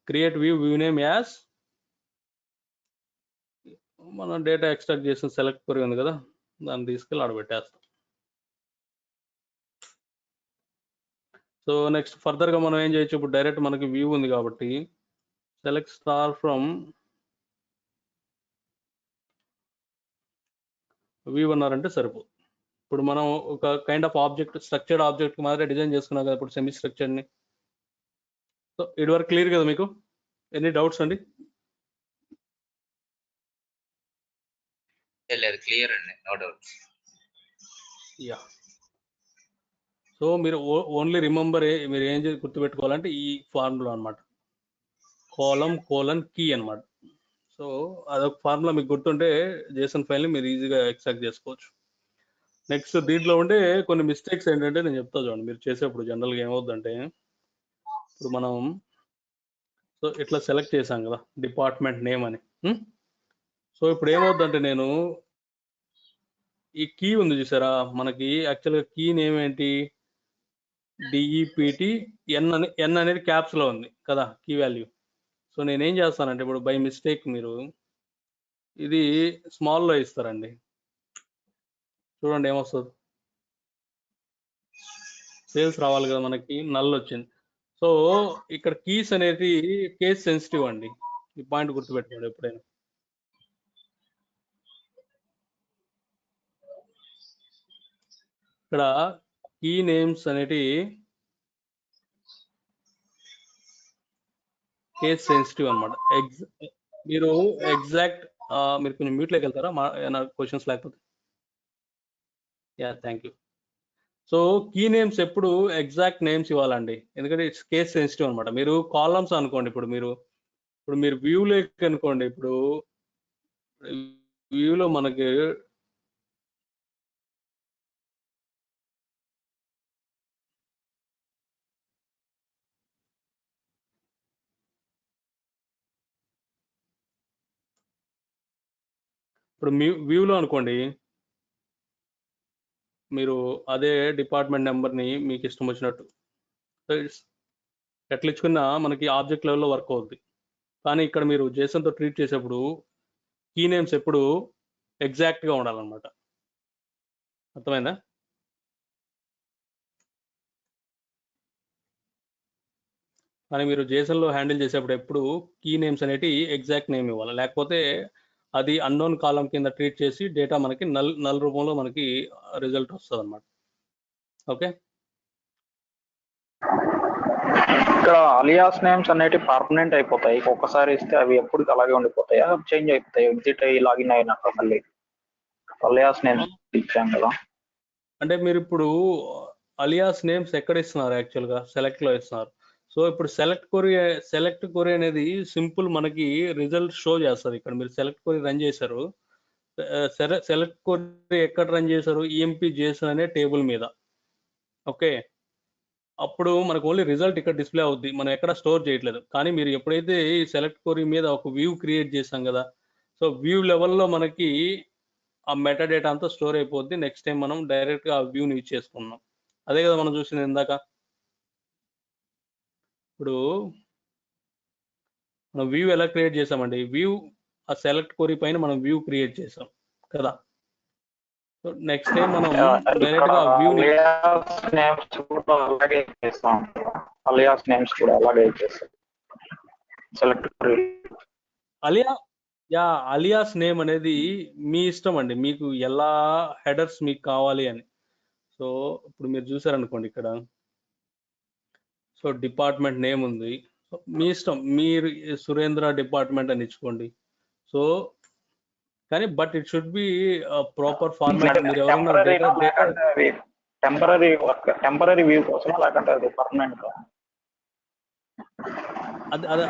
క్రియేట్ వ్యూ నేమ్ యాజ్ మనం డేటా ఎక్స్ట్రాక్ట్ చేసిన సెలెక్ట్ క్వరీ ఉంది కదా, దాన్ని తీసుకెళ్ళి ఆడబెట్టేస్తాం. సో నెక్స్ట్ ఫర్దర్గా మనం ఏం చేయొచ్చు, ఇప్పుడు డైరెక్ట్ మనకి వ్యూ ఉంది కాబట్టి సెలెక్ట్ స్టార్ ఫ్రమ్ వ్యూ అన్నారంటే సరిపోదు. ఇప్పుడు మనం ఒక kind of object, structured object మాదిరి డిజైన్ చేసుకున్నాం కదా ఇప్పుడు సెమీ స్ట్రక్చర్ని. సో ఇది వరకు క్లియర్ కదా మీకు? ఎనీ డౌట్స్ అండి? క్లియర్ అండి, నో డౌట్. యా. సో మీరు ఓన్లీ రిమెంబర్, మీరు ఏం గుర్తుపెట్టుకోవాలంటే ఈ ఫార్ములా అనమాట, కోలన్ కీ అనమాట. సో అదొక ఫార్ములా మీకు గుర్తుంటే జేసన్ ఫైల్ని మీరు ఈజీగా ఎక్స్ట్రాక్ట్ చేసుకోవచ్చు. నెక్స్ట్ దీంట్లో ఉండే కొన్ని మిస్టేక్స్ ఏంటంటే నేను చెప్తా చూడండి. మీరు చేసేప్పుడు జనరల్గా ఏమవుద్దంటే, ఇప్పుడు మనం సో ఇట్లా సెలెక్ట్ చేశాం కదా డిపార్ట్మెంట్ నేమ్ అని. సో ఇప్పుడు ఏమవుద్దంటే, నేను ఈ కీ ఉంది చూసారా, మనకి యాక్చువల్గా కీ నేమ్ ఏంటి, డిఈపిటి ఎన్ అనేది క్యాప్స్ లో ఉంది కదా కీ వాల్యూ. సో నేనేం చేస్తానంటే, ఇప్పుడు బై మిస్టేక్ మీరు ఇది స్మాల్లో ఇస్తారండి. చూడండి ఏమొస్తుంది, సేల్స్ రావాలి కదా మనకి, నల్ వచ్చింది. సో ఇక్కడ కీస్ అనేది కేస్ సెన్సిటివ్ అండి, ఈ పాయింట్ గుర్తుపెట్టుకోండి ఎప్పుడైనా. ఇక్కడ కీ నేమ్స్ అనేటి కేస్ సెన్సిటివ్ అనమాట. మీరు ఎగ్జాక్ట్ మీరు కొంచెం మ్యూట్లోకి వెళ్తారా ఏమైనా క్వశ్చన్స్ లేకపోతే? Yeah, thank you. So key names ఎప్పుడు ఎగ్జాక్ట్ నేమ్స్ ఇవ్వాలండి, ఎందుకంటే ఇట్స్ కేస్ సెన్సిటివ్ అనమాట. మీరు కాలమ్స్ అనుకోండి, ఇప్పుడు మీరు వ్యూలోకి అనుకోండి, ఇప్పుడు వ్యూలో మనకి ఇప్పుడు వ్యూలో అనుకోండి, మీరు అదే డిపార్ట్మెంట్ నెంబర్ని మీకు ఇష్టం వచ్చినట్టు ఎట్లా ఇచ్చుకున్నా మనకి ఆబ్జెక్ట్ లెవెల్లో వర్క్ అవుద్ది. కానీ ఇక్కడ మీరు జేసన్తో ట్రీట్ చేసేప్పుడు కీ నేమ్స్ ఎప్పుడు ఎగ్జాక్ట్గా ఉండాలన్నమాట. అర్థమైందా? కానీ మీరు జేసన్లో హ్యాండిల్ చేసేప్పుడు ఎప్పుడు కీ నేమ్స్ అనేటి ఎగ్జాక్ట్ నేమ్ ఇవ్వాలి, లేకపోతే అది అన్నోన్ కాలం కింద ట్రీట్ చేసి డేటా మనకి నల్ రూపంలో మనకి రిజల్ట్ వస్తుంది అనమాట. ఓకే, ఇక్కడ అలియాస్ నేమ్స్ అనేవి పర్మనెంట్ అయిపోతాయి, ఒక్కసారి ఇస్తే అవి ఎప్పుడు అలాగే ఉండిపోతాయా, చేంజ్ అయిపోతాయి ఎగ్జిట్ అయ్యి లాగిన్ అయినాక మళ్ళీ? అలియాస్ నేమ్స్ ఇచ్చాం కదా. అంటే మీరు ఇప్పుడు అలియాస్ నేమ్స్ ఎక్కడ ఇస్తున్నారు, యాక్చువల్గా సెలెక్ట్లో ఇస్తున్నారు. సో ఇప్పుడు సెలెక్ట్ కొరీ అనేది సింపుల్ మనకి రిజల్ట్ షో చేస్తుంది. ఇక్కడ మీరు సెలెక్ట్ కొరీ రన్ చేశారు, సెలెక్ట్ కొరీ ఎక్కడ రన్ చేశారు, ఈఎంపీ జేసన్ అనే టేబుల్ మీద. ఓకే, అప్పుడు మనకు ఓన్లీ రిజల్ట్ ఇక్కడ డిస్ప్లే అవుద్ది, మనం ఎక్కడ స్టోర్ చేయట్లేదు. కానీ మీరు ఎప్పుడైతే ఈ సెలెక్ట్ కొరీ మీద ఒక వ్యూ క్రియేట్ చేసాం కదా, సో వ్యూ లెవెల్లో మనకి ఆ మెటా డేటా అంతా స్టోర్ అయిపోద్ది. నెక్స్ట్ టైం మనం డైరెక్ట్గా ఆ వ్యూని యూజ్ చేసుకున్నాం. అదే కదా మనం చూసింది ఇందాక. ఇప్పుడు మనం వ్యూ ఎలా క్రియేట్ చేసామండి, వ్యూ ఆ సెలెక్ట్ కొరీ పైన మనం వ్యూ క్రియేట్ చేసాం కదా. సో నెక్స్ట్ టైం మనం డైరెక్ట్గా ఆ వ్యూని అలియాస్ నేమ్స్ కూడా అలాగే చేస్తాం సెలెక్ట్ అలియాస్ నేమ్ అనేది మీ ఇష్టం అండి, మీకు ఎలా హెడర్స్ మీకు కావాలి అని. సో ఇప్పుడు మీరు చూసారనుకోండి ఇక్కడ, సో డిపార్ట్మెంట్ నేమ్ ఉంది, మీ ఇష్టం, మీరు సురేంద్ర డిపార్ట్మెంట్ అని ఇచ్చుకోండి. సో కానీ but it should be proper format. మీరు ఎవరైనా టెంపరీ వ్యూ కోసం లేకంటే అది పర్మనెంట్?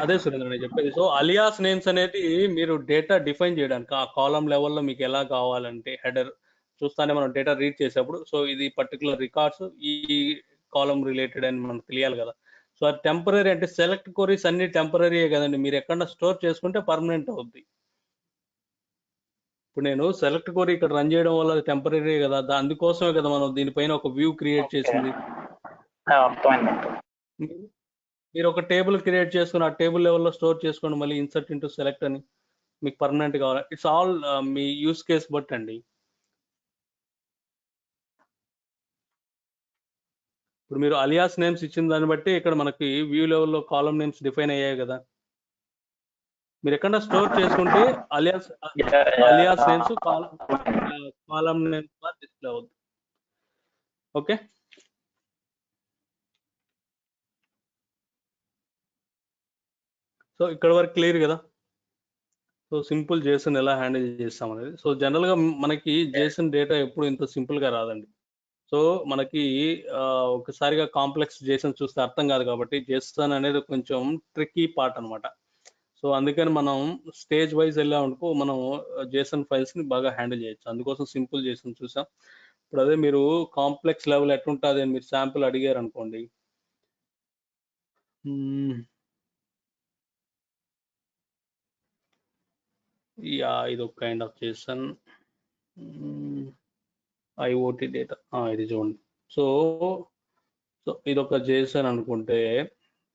అదే సురేంద్ర నేను చెప్పేది. సో అలియాస్ నేమ్స్ అనేది మీరు డేటా డిఫైన్ చేయడానికి, ఆ కాలం లెవెల్లో మీకు ఎలా కావాలంటే హెడర్ చూస్తానే మనం డేటా రీడ్ చేసేప్పుడు, సో ఇది పర్టికులర్ రికార్డ్స్ ఈ కాలం రిలేటెడ్ అని మనకు తెలియాలి కదా. సో అది టెంపరీ అంటే సెలెక్ట్ కొరీస్ అన్ని టెంపరీయే కదండి, మీరు ఎక్కడ స్టోర్ చేసుకుంటే పర్మనెంట్ అవుద్ది. ఇప్పుడు నేను సెలెక్ట్ కొరీ ఇక్కడ రన్ చేయడం వల్ల అది టెంపరీ కదా, అందుకోసమే కదా మనం దీనిపైన ఒక వ్యూ క్రియేట్ చేసింది. మీరు ఒక టేబుల్ క్రియేట్ చేసుకుని ఆ టేబుల్ లెవెల్లో స్టోర్ చేసుకోండి, మళ్ళీ ఇన్సర్ట్ ఇంటూ సెలెక్ట్ అని మీకు పర్మనెంట్ కావాలి. It's all me use case but అండి. ఇప్పుడు మీరు అలియాస్ నేమ్స్ ఇచ్చిన దాన్ని బట్టి ఇక్కడ మనకి వ్యూ లెవెల్లో కాలం నేమ్స్ డిఫైన్ అయ్యాయి కదా. మీరు ఎక్కడ స్టోర్ చేసుకుంటే అలియాస్ నేమ్స్ కాలం నేమ్స్ డిస్ప్లే అవుతుంది. ఓకే, సో ఇక్కడ వరకు క్లియర్ కదా. సో సింపుల్ జేసన్ ఎలా హ్యాండిల్ చేస్తాం అనేది. సో జనరల్గా మనకి జేసన్ డేటా ఎప్పుడు ఇంత సింపుల్గా రాదండి. సో మనకి ఒకసారిగా కాంప్లెక్స్ జేసన్ చూస్తే అర్థం కాదు, కాబట్టి జేసన్ అనేది కొంచెం ట్రిక్కీ పార్ట్ అనమాట. సో అందుకని మనం స్టేజ్ వైజ్ వెళ్ళామనుకో మనం జేసన్ ఫైల్స్ని బాగా హ్యాండిల్ చేయొచ్చు. అందుకోసం సింపుల్ జేసన్ చూసాం. ఇప్పుడు అదే మీరు కాంప్లెక్స్ లెవెల్ ఎట్లుంటుంది అని మీరు శాంపుల్ అడిగారు అనుకోండి, ఇది ఒక kind of Jason IoT data, ఇది చూడండి. సో ఇది ఒక జేసన్ అనుకుంటే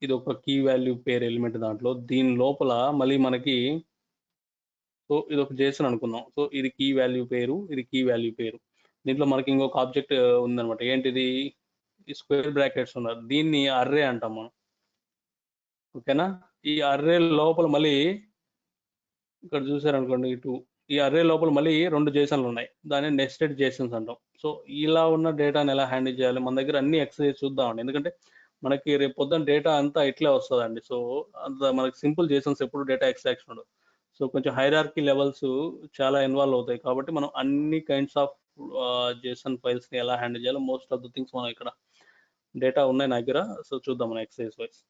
ఇది ఒక కీ వాల్యూ పేరు ఎలిమెంట్, దాంట్లో దీని లోపల మళ్ళీ మనకి, సో ఇది ఒక జేసన్ అనుకుందాం. సో ఇది కీ వాల్యూ పేరు, ఇది కీ వాల్యూ పేరు. దీంట్లో మనకి ఇంకొక ఆబ్జెక్ట్ ఉందన్నమాట. ఏంటిది, ఈ స్క్వేర్ బ్రాకెట్స్ ఉన్నారు, దీన్ని అర్రే అంటాం మనం. ఓకేనా. ఈ అర్రే లోపల మళ్ళీ ఇక్కడ చూసారనుకోండి ఈ అర్రే లోపల మళ్ళీ 2 జేసన్లు ఉన్నాయి. దాన్ని నెస్టెడ్ జేసన్స్ అంటాం. సో ఇలా ఉన్న డేటాని ఎలా హ్యాండిల్ చేయాలి, మన దగ్గర అన్ని ఎక్సర్సైజ్ చూద్దామండి. ఎందుకంటే మనకి రేపు పొద్దున్న డేటా అంతా ఇట్లే వస్తుందండి. సో అంత మనకి సింపుల్ జేసన్స్ ఎప్పుడు డేటా ఎక్స్ట్రాక్షన్ ఉండదు. సో కొంచెం హైరార్కీ లెవెల్స్ చాలా ఇన్వాల్వ్ అవుతాయి. కాబట్టి మనం అన్ని కైండ్స్ ఆఫ్ జేసన్ ఫైల్స్ని ఎలా హ్యాండిల్ చేయాలో మోస్ట్ ఆఫ్ ద థింగ్స్ మనం ఇక్కడ డేటా ఉన్నాయి నా దగ్గర. సో చూద్దాం మన ఎక్సర్సైజ్ వైస్.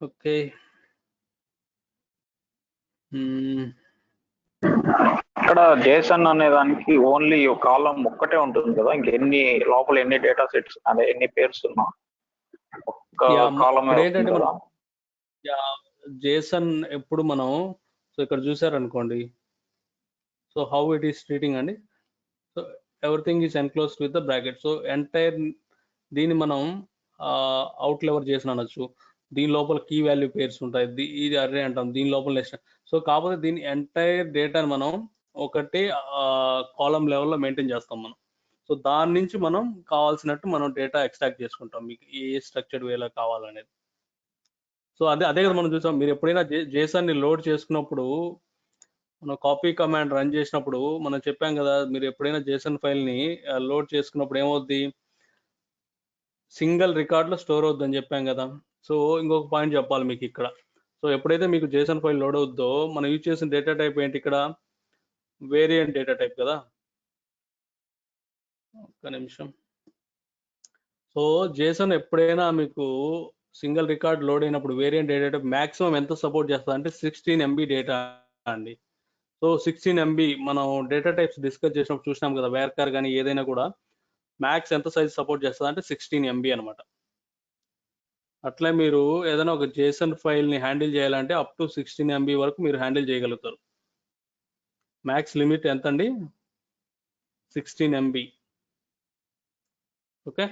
ఓకే. ఇక్కడ జేసన్ అనే దానికి ఓన్లీ కాలం ఒక్కటే ఉంటుంది కదా, ఇంకెన్ని లోపల ఎన్ని డేటా సెట్స్ అదే ఎన్ని పేర్స్ ఉన్నా ఒక్క కాలమే ఏంటంటే కదా. జేసన్ ఎప్పుడు మనం సో ఇక్కడ చూసారనుకోండి, so how it is treating అండి. So everything is enclosed with the bracket. So entire దీన్ని మనం అవుట్ లెవర్ చేసిన అనొచ్చు. దీని లోపల కీ వాల్యూ పేర్స్ ఉంటాయి. ఇది అర్రే అంటాం. దీని లోపల నెక్స్ట్. సో కాకపోతే దీని ఎంటైర్ డేటాని మనం ఒకటి కాలం లెవెల్లో మెయింటైన్ చేస్తాం మనం. సో దాని నుంచి మనం కావాల్సినట్టు మనం డేటా ఎక్స్ట్రాక్ట్ చేసుకుంటాం, మీకు ఏ స్ట్రక్చర్డ్ వేలో కావాలనేది. సో అదే కదా మనం చూసాం. మీరు ఎప్పుడైనా జేసన్ని లోడ్ చేసుకున్నప్పుడు, మనం కాపీ కమాండ్ రన్ చేసినప్పుడు మనం చెప్పాం కదా, మీరు ఎప్పుడైనా జేసన్ ఫైల్ని లోడ్ చేసుకున్నప్పుడు ఏమవుద్ది, సింగిల్ రికార్డ్లో స్టోర్ అవుద్దని చెప్పాం కదా. సో ఇంకొక పాయింట్ చెప్పాలి మీకు ఇక్కడ. సో ఎప్పుడైతే మీకు జేసన్ ఫైల్ లోడ్ అవుద్దో, మనం యూజ్ చేసిన డేటా టైప్ ఏంటి ఇక్కడ, వేరియంట్ డేటా టైప్ కదా. ఒక్క నిమిషం. సో జేసన్ ఎప్పుడైనా మీకు సింగిల్ రికార్డ్ లోడ్ అయినప్పుడు వేరియంట్ డేటా టైప్ మ్యాక్సిమం ఎంత సపోర్ట్ చేస్తుంది అంటే 16 MB డేటా అండి. సో 16 MB మనం డేటా టైప్స్ డిస్కస్ చేసినప్పుడు చూసినాం కదా, వేర్కార్ కానీ ఏదైనా కూడా మ్యాక్స్ ఎంత సైజ్ సపోర్ట్ చేస్తుంది అంటే 16 MB అనమాట. అట్లే మీరు ఏదైనా ఒక జేసన్ ఫైల్ని హ్యాండిల్ చేయాలంటే అప్ టు 16 MB వరకు మీరు హ్యాండిల్ చేయగలుగుతారు. మ్యాక్స్ లిమిట్ ఎంత అండి, 16 MB. Okay.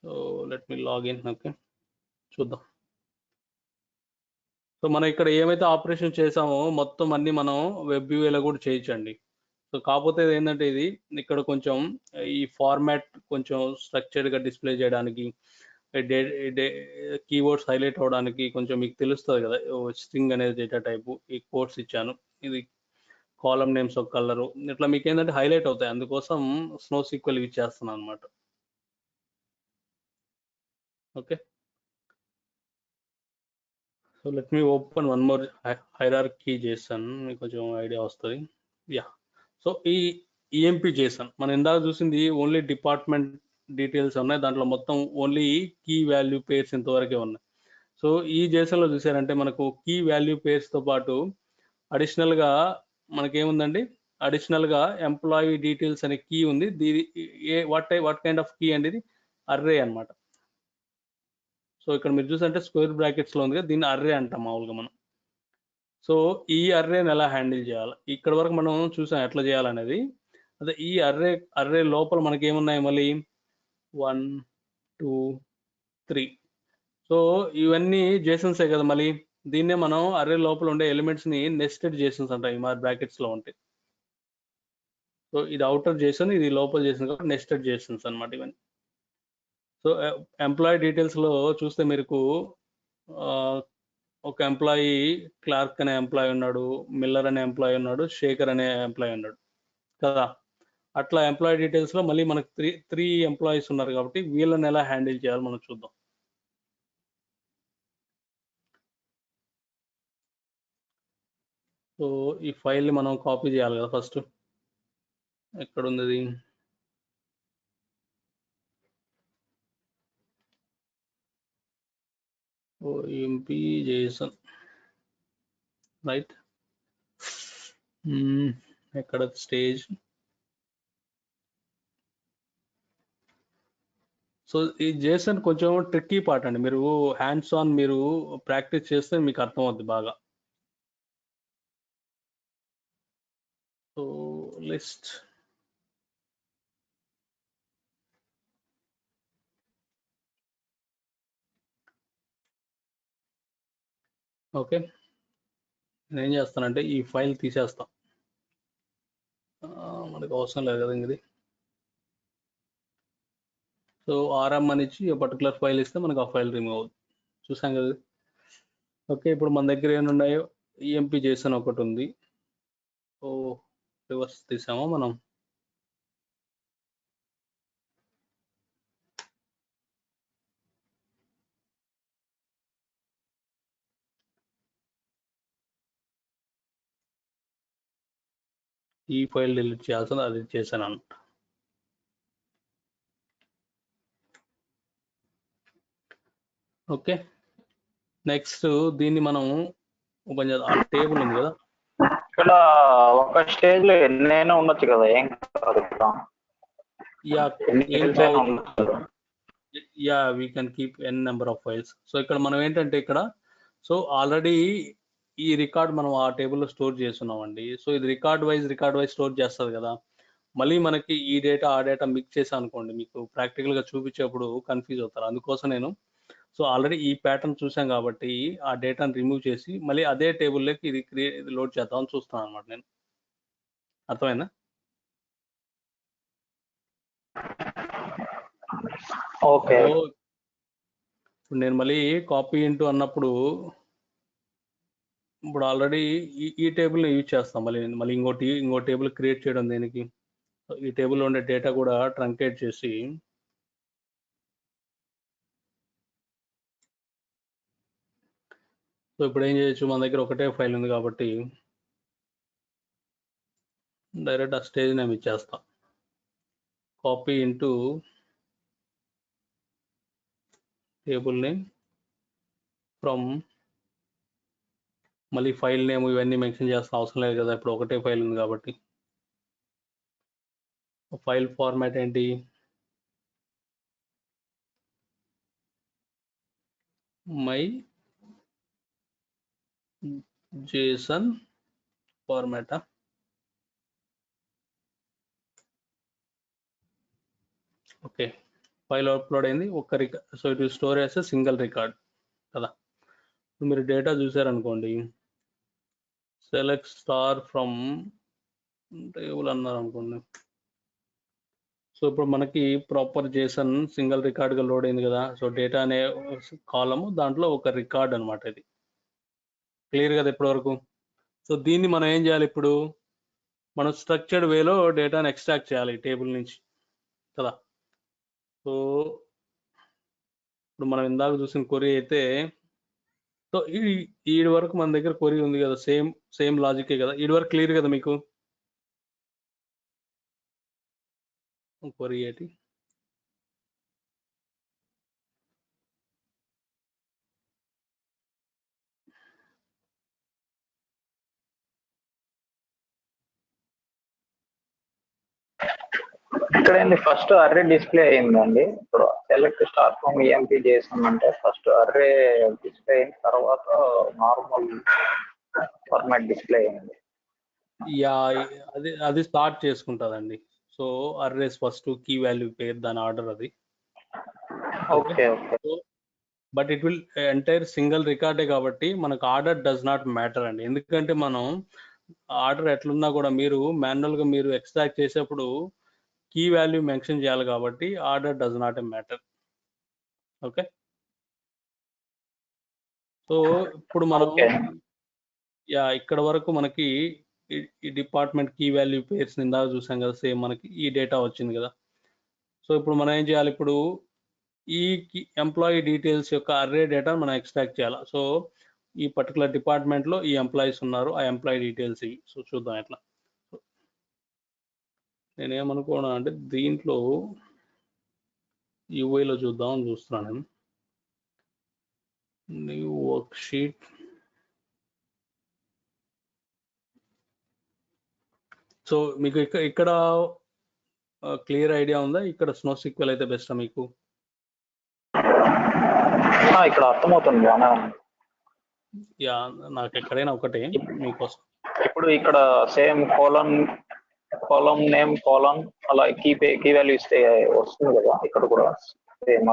So let me login. Okay, చూద్దాం. సో మనం ఇక్కడ ఏమైతే ఆపరేషన్ చేసామో మొత్తం అన్ని మనం వెబ్ యూఐలో కూడా చేయొచ్చండి. సో కాకపోతే ఏంటంటే ఇది ఇక్కడ కొంచెం ఈ ఫార్మాట్ కొంచెం స్ట్రక్చర్డ్గా డిస్ప్లే చేయడానికి, కీవర్డ్స్ హైలైట్ అవడానికి కొంచెం మీకు తెలుస్తుంది కదా. స్ట్రింగ్ అనేది డేటా టైపు, ఈ కోడ్స్ ఇచ్చాను, ఇది కాలం నేమ్స్ ఒక కలరు, ఇట్లా మీకు ఏంటంటే హైలైట్ అవుతాయి. అందుకోసం స్నో సీక్వెల్ యూజ్ చేస్తున్నాను అనమాట. Okay. So let me open one more hierarchy Jason, మీకు కొంచెం ఐడియా వస్తుంది. యా. సో ఈ ఈఎంపీ జేసన్ మనం ఇందాక చూసింది ఓన్లీ డిపార్ట్మెంట్ డీటెయిల్స్ ఉన్నాయి, దాంట్లో మొత్తం ఓన్లీ కీ వాల్యూ పేర్స్ ఇంతవరకే ఉన్నాయి. సో ఈ జేసన్లో చూసారంటే మనకు కీ వాల్యూ పేర్స్తో పాటు అడిషనల్గా మనకేముందండి, అడిషనల్గా ఎంప్లాయీ డీటెయిల్స్ అనే కీ ఉంది. దీని వాట్ కైండ్ ఆఫ్ కీ అండి, ఇది అర్రే అనమాట. సో ఇక్కడ మీరు చూసారంటే స్క్వేర్ బ్రాకెట్స్లో ఉంది కదా, దీన్ని అర్రే అంటాం మామూలుగా మనం. సో ఈ అర్రేని ఎలా హ్యాండిల్ చేయాలి, ఇక్కడ వరకు మనం చూసాం ఎట్లా చేయాలనేది. అదే ఈ అర్రే లోపల మనకి ఏమున్నాయి మళ్ళీ 1 2 3. సో ఇవన్నీ జేసన్సే కదా. మళ్ళీ దీన్నే మనం అర్రే లోపల ఉండే ఎలిమెంట్స్ని నెస్టెడ్ జేసన్స్ అంటాం, ఈ బ్రాకెట్స్లో ఉంటాయి. సో ఇది అవుటర్ జేసన్, ఇది లోపల జేసన్ కాబట్టి నెస్టెడ్ జేసన్స్ అనమాట ఇవన్నీ. సో ఎంప్లాయీ డీటెయిల్స్లో చూస్తే మీకు ఒక ఎంప్లాయీ క్లార్క్ అనే ఎంప్లాయీ ఉన్నాడు, మిల్లర్ అనే ఎంప్లాయీ ఉన్నాడు, శేఖర్ అనే ఎంప్లాయీ ఉన్నాడు కదా. అట్లా ఎంప్లాయీ డీటెయిల్స్లో మళ్ళీ మనకు త్రీ ఎంప్లాయీస్ ఉన్నారు కాబట్టి వీళ్ళని ఎలా హ్యాండిల్ చేయాలో మనం చూద్దాం. సో ఈ ఫైల్ని మనం కాపీ చేయాలి కదా ఫస్ట్. ఎక్కడ ఉంది అది, ఓఎంపీ జేసన్ రైట్. ఎక్కడ స్టేజ్. సో ఈ జేసన్ కొంచెం ట్రిక్కీ పార్ట్ అండి, మీరు హ్యాండ్స్ ఆన్ మీరు ప్రాక్టీస్ చేస్తే మీకు అర్థం అవుద్ది బాగా. So list, okay. నేను ఏం చేస్తానంటే ఈ ఫైల్ తీసేస్తాం, మన మనకు అవసరం లేదు కదా ఇది. సో ఆర్ఎం అని ఇచ్చి పర్టికులర్ ఫైల్ ఇస్తే మనకు ఆ ఫైల్ రిమూవ్ అవుతుంది. చూసాం కదా. ఓకే, ఇప్పుడు మన దగ్గర ఏమున్నాయో ఈఎంపీ JSON ఒకటి ఉంది. సో రివర్స్ తీసామో మనం. ఈ ఫైల్ డిలీట్ చేయాల్సింది అది చేశాను అన్నమాట. ఓకే, నెక్స్ట్ దీన్ని మనం ఓపెన్ చేద్దాం. ఆ టేబుల్ ఉంది కదా, ఇక్కడ ఒక స్టేజ్ లో ఎన్నైనా ఉండొచ్చు కదా, ఏం కాదు ఇక్కడ. యా ఎన్ని ఏం files అయినా కావచ్చు. ఉండొచ్చు కదా. Yeah we can keep N number of files. So ఇక్కడ మనం ఏంటంటే ఇక్కడ సో ఆల్రెడీ ఈ రికార్డ్ మనం ఆ టేబుల్లో స్టోర్ చేస్తున్నామండి. సో ఇది రికార్డ్ వైజ్ స్టోర్ చేస్తుంది కదా. మళ్ళీ మనకి ఈ డేటా ఆ డేటా మిక్స్ చేసాం అనుకోండి, మీకు ప్రాక్టికల్గా చూపించేప్పుడు కన్ఫ్యూజ్ అవుతారు. అందుకోసం నేను సో ఆల్రెడీ ఈ ప్యాటర్న్ చూసాం కాబట్టి ఆ డేటాను రిమూవ్ చేసి మళ్ళీ అదే టేబుల్లోకి ఇది లోడ్ చేద్దామని చూస్తున్నాను అనమాట నేను. అర్థమైందా? ఓకే, సో ఇప్పుడు నేను మళ్ళీ కాపీ ఇంటూ అన్నప్పుడు ఇప్పుడు ఆల్రెడీ ఈ టేబుల్ని యూజ్ చేస్తాం. మళ్ళీ ఇంకో టేబుల్ క్రియేట్ చేయడం దేనికి? ఈ టేబుల్లో ఉండే డేటా కూడా ట్రంకేట్ చేసి సో ఇప్పుడు ఏం చేయొచ్చు, మన దగ్గర ఒకటే ఫైల్ ఉంది కాబట్టి డైరెక్ట్ ఆ స్టేజ్ నేమ్ ఇచ్చేస్తాం. Copy into table name from, మళ్ళీ ఫైల్ నేమ్ ఇవన్నీ మెన్షన్ చేస్తాం అవసరం లేదు కదా, ఇప్పుడు ఒకటే ఫైల్ ఉంది కాబట్టి. ఫైల్ ఫార్మాట్ ఏంటి? మై JSON ఫార్మాటా? ఓకే, ఫైల్ అప్లోడ్ అయింది ఒక record. So it store as a single record కదా. మీరు డేటా చూసారనుకోండి, సెలెక్ట్ స్టార్ ఫ్రమ్ టేబుల్ అన్నారు అనుకోండి. సో ఇప్పుడు మనకి ప్రాపర్ JSON సింగిల్ రికార్డ్గా లోడ్ అయింది కదా. సో డేటా అనే కాలము దాంట్లో ఒక రికార్డ్ అనమాట. ఇది క్లియర్ కదా ఇప్పటి వరకు? సో దీన్ని మనం ఏం చేయాలి ఇప్పుడు? మనం స్ట్రక్చర్డ్ వేలో డేటాను ఎక్స్ట్రాక్ట్ చేయాలి టేబుల్ నుంచి కదా. సో ఇప్పుడు మనం ఇందాక చూసిన క్వరీ అయితే, సో ఈ వరకు మన దగ్గర క్వరీ ఉంది కదా, సేమ్ లాజికే కదా. ఈ వరకు క్లియర్ కదా మీకు క్వరీ ఏంటి? ఇక్కడ ఏంది ఫస్ట్ అర్రే డిస్ప్లే అయిందండి. ఇప్పుడు సెలెక్ట్ స్టార్ ఫ్రమ్ EMP చేసామంటే ఫస్ట్ అర్రే డిస్ప్లే అయిన తర్వాత నార్మల్ ఫార్మాట్ డిస్ప్లే అయింది. యా అది స్టార్ట్ చేసుకుంటుందండి. So arrays first key value pair దాని ఆర్డర్ అది. Okay okay, but it will entire single రికార్డే కాబట్టి మనకు ఆర్డర్ డస్ నాట్ మ్యాటర్ అండి. ఎందుకంటే మనం ఆర్డర్ ఎట్లున్నా కూడా మీరు మాన్యువల్గా మీరు ఎక్స్ట్రాక్ట్ చేసేప్పుడు కీ వాల్యూ మెన్షన్ చేయాలి కాబట్టి order does not matter. Okay, so ఇప్పుడు మనం యా ఇక్కడ వరకు మనకి ఈ డిపార్ట్మెంట్ కీ వాల్యూ పేర్స్ ఇందాక చూసాం కదా, సేమ్ మనకి ఈ డేటా వచ్చింది కదా. సో ఇప్పుడు మనం ఏం చేయాలి? ఇప్పుడు ఈ ఎంప్లాయీ డీటెయిల్స్ యొక్క అర్రే డేటా మనం ఎక్స్ట్రాక్ట్ చేయాలి. సో ఈ పర్టికులర్ డిపార్ట్మెంట్లో ఈ ఎంప్లాయీస్ ఉన్నారు, ఆ ఎంప్లాయీ డీటెయిల్స్ ఇవి. సో చూద్దాం ఎట్లా. నేనేమనుకోనా అంటే దీంట్లో యూఐలో చూద్దాం అని చూస్తున్నాను నేను. New work sheet. సో మీకు ఇక్కడ క్లియర్ ఐడియా ఉందా? ఇక్కడ SnoSQL అయితే బెస్టా మీకు? ఇక్కడ అర్థమవుతుంది. యా నాకు ఎక్కడైనా ఒకటే మీకోసం. ఇప్పుడు ఇక్కడ సేమ్ కాలం నేమ్ కాలం అలా కీ వాల్యూ ఇస్తే వస్తుంది కదా. ఇక్కడ కూడా సేమ్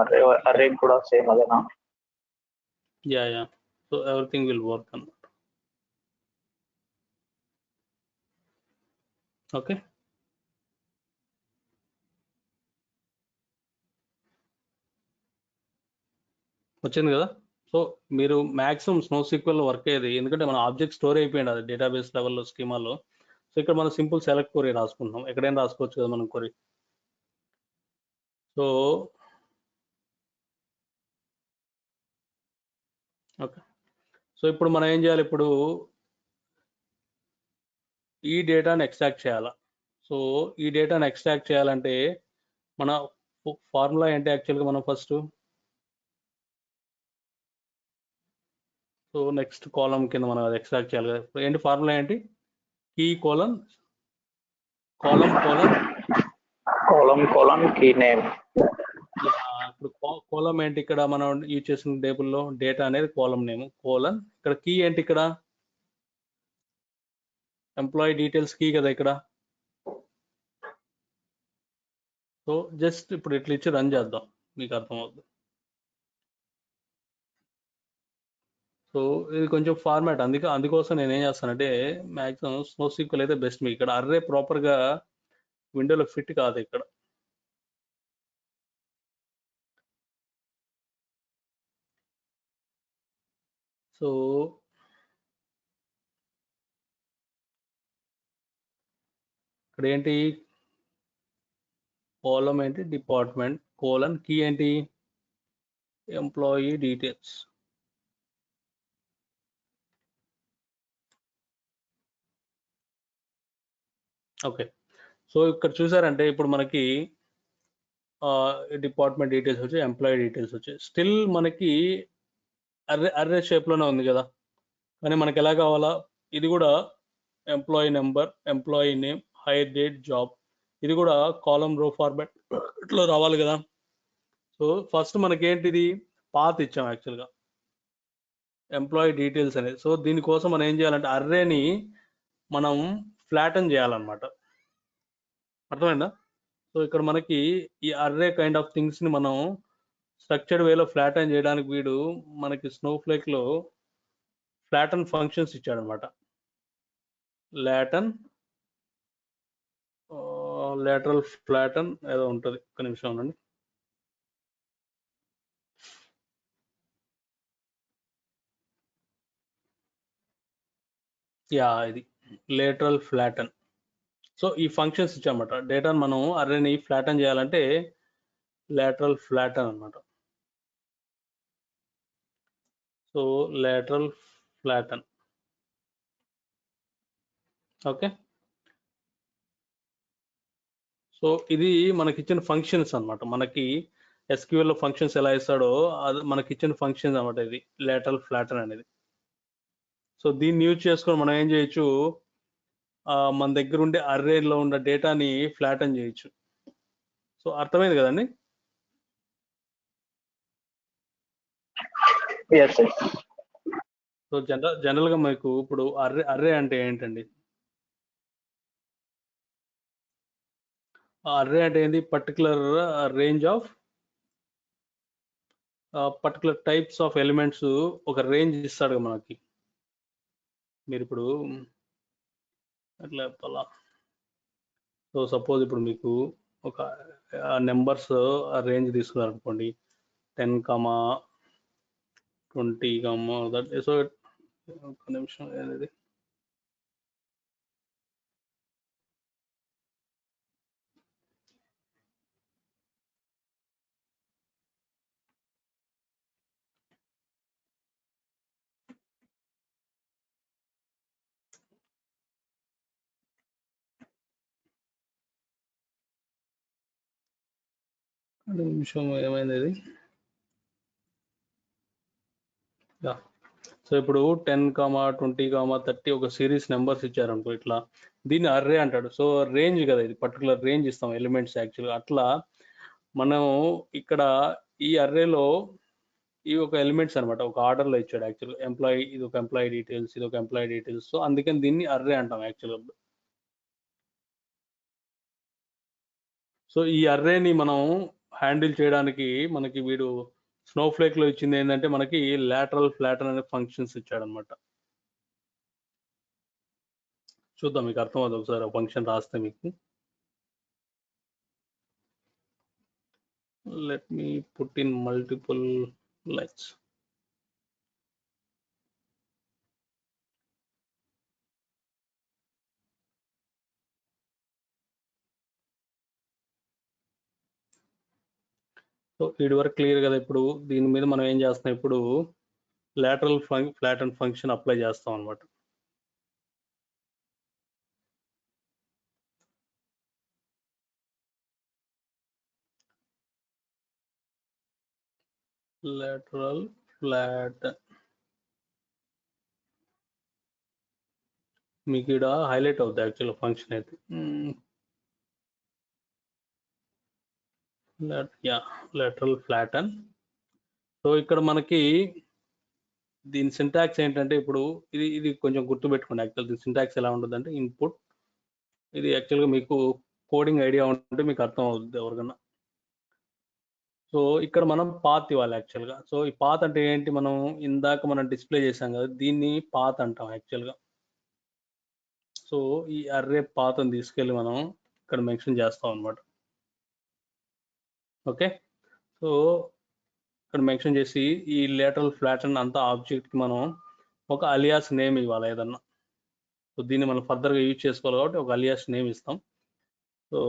అర్రే కూడా సేమ్ అదేనా? Yeah so everything will work అన్నమాట. ఓకే, వచ్చింది కదా. సో మీరు మ్యాక్సిమం SnowSQL వర్క్ అయ్యేది, ఎందుకంటే మన ఆబ్జెక్ట్ స్టోర్ అయిపోయింది అది డేటాబేస్ లెవెల్లో స్కీమాలో. సో ఇక్కడ మనం సింపుల్ సెలెక్ట్ క్వరీ రాసుకుంటున్నాం, ఎక్కడైనా రాసుకోవచ్చు కదా మనం క్వరీ. సో ఓకే, సో ఇప్పుడు మనం ఏం చేయాలి, ఇప్పుడు ఈ డేటాను ఎక్స్ట్రాక్ట్ చేయాలా. సో ఈ డేటాను ఎక్స్ట్రాక్ట్ చేయాలంటే మన ఫార్ములా ఏంటి యాక్చువల్గా, మనం ఫస్ట్ సో నెక్స్ట్ కాలం కింద మనం అది ఎక్స్ట్రాక్ట్ చేయాలి కదా. ఇప్పుడు ఏంటి ఫార్ములా ఏంటి, కీ కోలన్ కాలం కోలం కీ నేమ్. ఇప్పుడు కోలం ఏంటి, ఇక్కడ మనం యూజ్ చేసిన టేబుల్లో డేటా అనేది కోలం నేమ్ కోలన్, ఇక్కడ కీ ఏంటి, ఇక్కడ ఎంప్లాయీ డీటెయిల్స్ కీ కదా ఇక్కడ. సో జస్ట్ ఇప్పుడు ఇట్లా ఇచ్చి రన్ చేద్దాం, మీకు అర్థమవుతుంది. సో ఇది కొంచెం ఫార్మాట్, అందుకోసం నేను ఏం చేస్తానంటే మ్యాక్సిమం SnowSQL అయితే బెస్ట్. మీకు ఇక్కడ అర్రే ప్రాపర్గా విండోలో ఫిట్ కాదు ఇక్కడ. సో ఇక్కడ ఏంటి, కాలం ఏంటి డిపార్ట్మెంట్ కోలన్, కీ ఏంటి ఎంప్లాయీ డీటెయిల్స్. ఓకే, సో ఇక్కడ చూసారంటే ఇప్పుడు మనకి డిపార్ట్మెంట్ డీటెయిల్స్ వచ్చి ఎంప్లాయీ డీటెయిల్స్ వచ్చాయి. స్టిల్ మనకి అర్రే షేప్లోనే ఉంది కదా, కానీ మనకి ఎలా కావాలా, ఇది కూడా employee number, employee name, hire date, job, ఇది కూడా కాలం రో ఫార్మాట్ ఇట్లా రావాలి కదా. సో ఫస్ట్ మనకేంటిది పాత్ ఇచ్చాం యాక్చువల్గా ఎంప్లాయీ డీటెయిల్స్ అనేది. సో దీనికోసం మనం ఏం చేయాలంటే అర్రేని మనం ఫ్లాటన్ చేయాలన్నమాట, అర్థమైందా. సో ఇక్కడ మనకి ఈ అర్రే కైండ్ ఆఫ్ థింగ్స్ని మనం స్ట్రక్చర్డ్ వేలో ఫ్లాటన్ చేయడానికి వీడు మనకి స్నోఫ్లేక్లో ఫ్లాటన్ ఫంక్షన్స్ ఇచ్చాడనమాట. లాటరల్ ఫ్లాటన్ ఏదో ఉంటుంది, ఒక నిమిషం ఉండండి. ఇది లేటరల్ ఫ్లాటన్. సో ఈ ఫంక్షన్స్ ఇచ్చామన్నమాట, డేటాను మనం అర్రేని ఫ్లాటన్ చేయాలంటే లాటరల్ ఫ్లాటన్ అనమాట. So lateral flatten, okay. So ఇది మనకి ఇచ్చిన ఫంక్షన్స్ అనమాట, మనకి SQL లో ఫంక్షన్స్ ఎలా ఇస్తాడో అది మనకి ఇచ్చిన ఫంక్షన్స్ అనమాట ఇది లాటరల్ ఫ్లాటన్ అనేది. సో దీన్ని యూజ్ చేసుకొని మనం ఏం చేయొచ్చు, మన దగ్గర ఉండే అర్రేలో ఉన్న డేటాని ఫ్లాటన్ చేయొచ్చు. సో అర్థమైంది కదండి. సో జనరల్గా మీకు ఇప్పుడు అర్రే అంటే ఏంటండి, అర్రే అంటే ఏంటి, particular range of particular types of elements, ఒక రేంజ్ ఇస్తాడు మనకి. మీరు ఇప్పుడు ఎట్లా చెప్పాలా, సో సపోజ్ ఇప్పుడు మీకు ఒక నెంబర్స్ రేంజ్ తీసుకున్నారు అనుకోండి, 10, 20, దట్. సో ఒక నిమిషం అనేది, నిమిషం ఏమైంది ఇది. సో ఇప్పుడు 10, 20, 30 ఒక సిరీస్ నెంబర్స్ ఇచ్చారనుకో ఇట్లా, దీన్ని అర్రే అంటాడు. సో రేంజ్ కదా ఇది, పర్టికులర్ రేంజ్ ఇస్తాం ఎలిమెంట్స్ యాక్చువల్గా. అట్లా మనం ఇక్కడ ఈ అర్రేలో ఈ ఒక ఎలిమెంట్స్ అనమాట, ఒక ఆర్డర్లో ఇచ్చాడు యాక్చువల్గా. ఎంప్లాయీ, ఇది ఒక ఎంప్లాయీ డీటెయిల్స్, ఇది ఒక ఎంప్లాయీ డీటెయిల్స్. సో అందుకని దీన్ని అర్రే అంటాం యాక్చువల్గా. సో ఈ అర్రేని మనం హ్యాండిల్ చేయడానికి మనకి వీడు స్నోఫ్లేక్లో ఇచ్చింది ఏంటంటే మనకి లాటరల్ ఫ్లాటన్ అనే ఫంక్షన్స్ ఇచ్చాడనమాట. చూద్దాం, మీకు అర్థమవుతుంది ఒకసారి ఆ ఫంక్షన్ రాస్తే మీకు. Let me put in multiple lines. So ఇది వరకు క్లియర్ కదా. ఇప్పుడు దీని మీద మనం ఏం చేస్తాం, ఇప్పుడు లాటరల్ ఫ్లాటన్ ఫంక్షన్ అప్లై చేస్తాం అనమాట. lateral flatten మీకు ఇక్కడ హైలైట్ అవుతుంది యాక్చువల్ ఫంక్షన్ అయితే. lateral flatten. సో ఇక్కడ మనకి దీని సింటాక్స్ ఏంటంటే, ఇప్పుడు ఇది కొంచెం గుర్తుపెట్టుకోండి. యాక్చువల్ దీని సింటాక్స్ ఎలా ఉంటుంది అంటే, ఇన్పుట్, ఇది యాక్చువల్గా మీకు కోడింగ్ ఐడియా ఉంటే మీకు అర్థం అవుతుంది ఎవరికన్నా. సో ఇక్కడ మనం పాత్ ఇవ్వాలి యాక్చువల్గా. సో ఈ పాత్ అంటే ఏంటి, మనం ఇందాక మనం డిస్ప్లే చేసాం కదా, దీన్ని పాత్ అంటాం యాక్చువల్గా. సో ఈ అర్రే పాత్ అని తీసుకెళ్ళి మనం ఇక్కడ మెన్షన్ చేస్తాం అనమాట. ఓకే, సో ఇక్కడ మెన్షన్ చేసి ఈ లేటరల్ ఫ్లాటన్ అంతా ఆబ్జెక్ట్కి మనం ఒక అలియాస్ నేమ్ ఇవ్వాలి ఏదన్నా. సో దీన్ని మనం ఫర్దర్గా యూజ్ చేసుకోవాలి కాబట్టి ఒక అలియాస్ నేమ్ ఇస్తాం. సో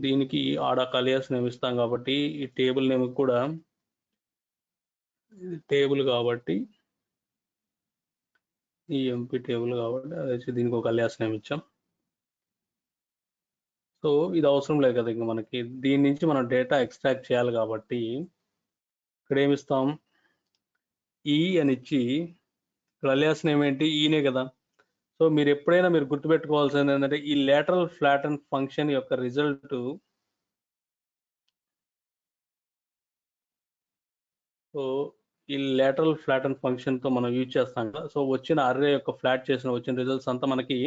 దీనికి ఆడొక అలియాస్ నేమ్ ఇస్తాం కాబట్టి ఈ టేబుల్ నేమ్ కూడా టేబుల్ కాబట్టి ఈ ఎంపీ టేబుల్ కాబట్టి అది దీనికి ఒక అలియాస్ నేమ్ ఇచ్చాం. సో ఇది అవసరం లేదు కదా ఇంకా మనకి, దీని నుంచి మనం డేటా ఎక్స్ట్రాక్ట్ చేయాలి కాబట్టి ఇక్కడ ఏమి ఇస్తాం, ఈ అని ఇచ్చి, ఇక్కడ అలియాస్ నేమ్ ఏంటి, ఈనే కదా. సో మీరు ఎప్పుడైనా మీరు గుర్తుపెట్టుకోవాల్సింది ఏంటంటే, ఈ లేటరల్ ఫ్లాటన్ ఫంక్షన్ యొక్క రిజల్ట్, సో ఈ లేటరల్ ఫ్లాటన్ ఫంక్షన్తో మనం యూజ్ చేస్తాం కదా. సో వచ్చిన అర్రే యొక్క ఫ్లాట్ చేసిన వచ్చిన రిజల్ట్స్ అంతా మనకి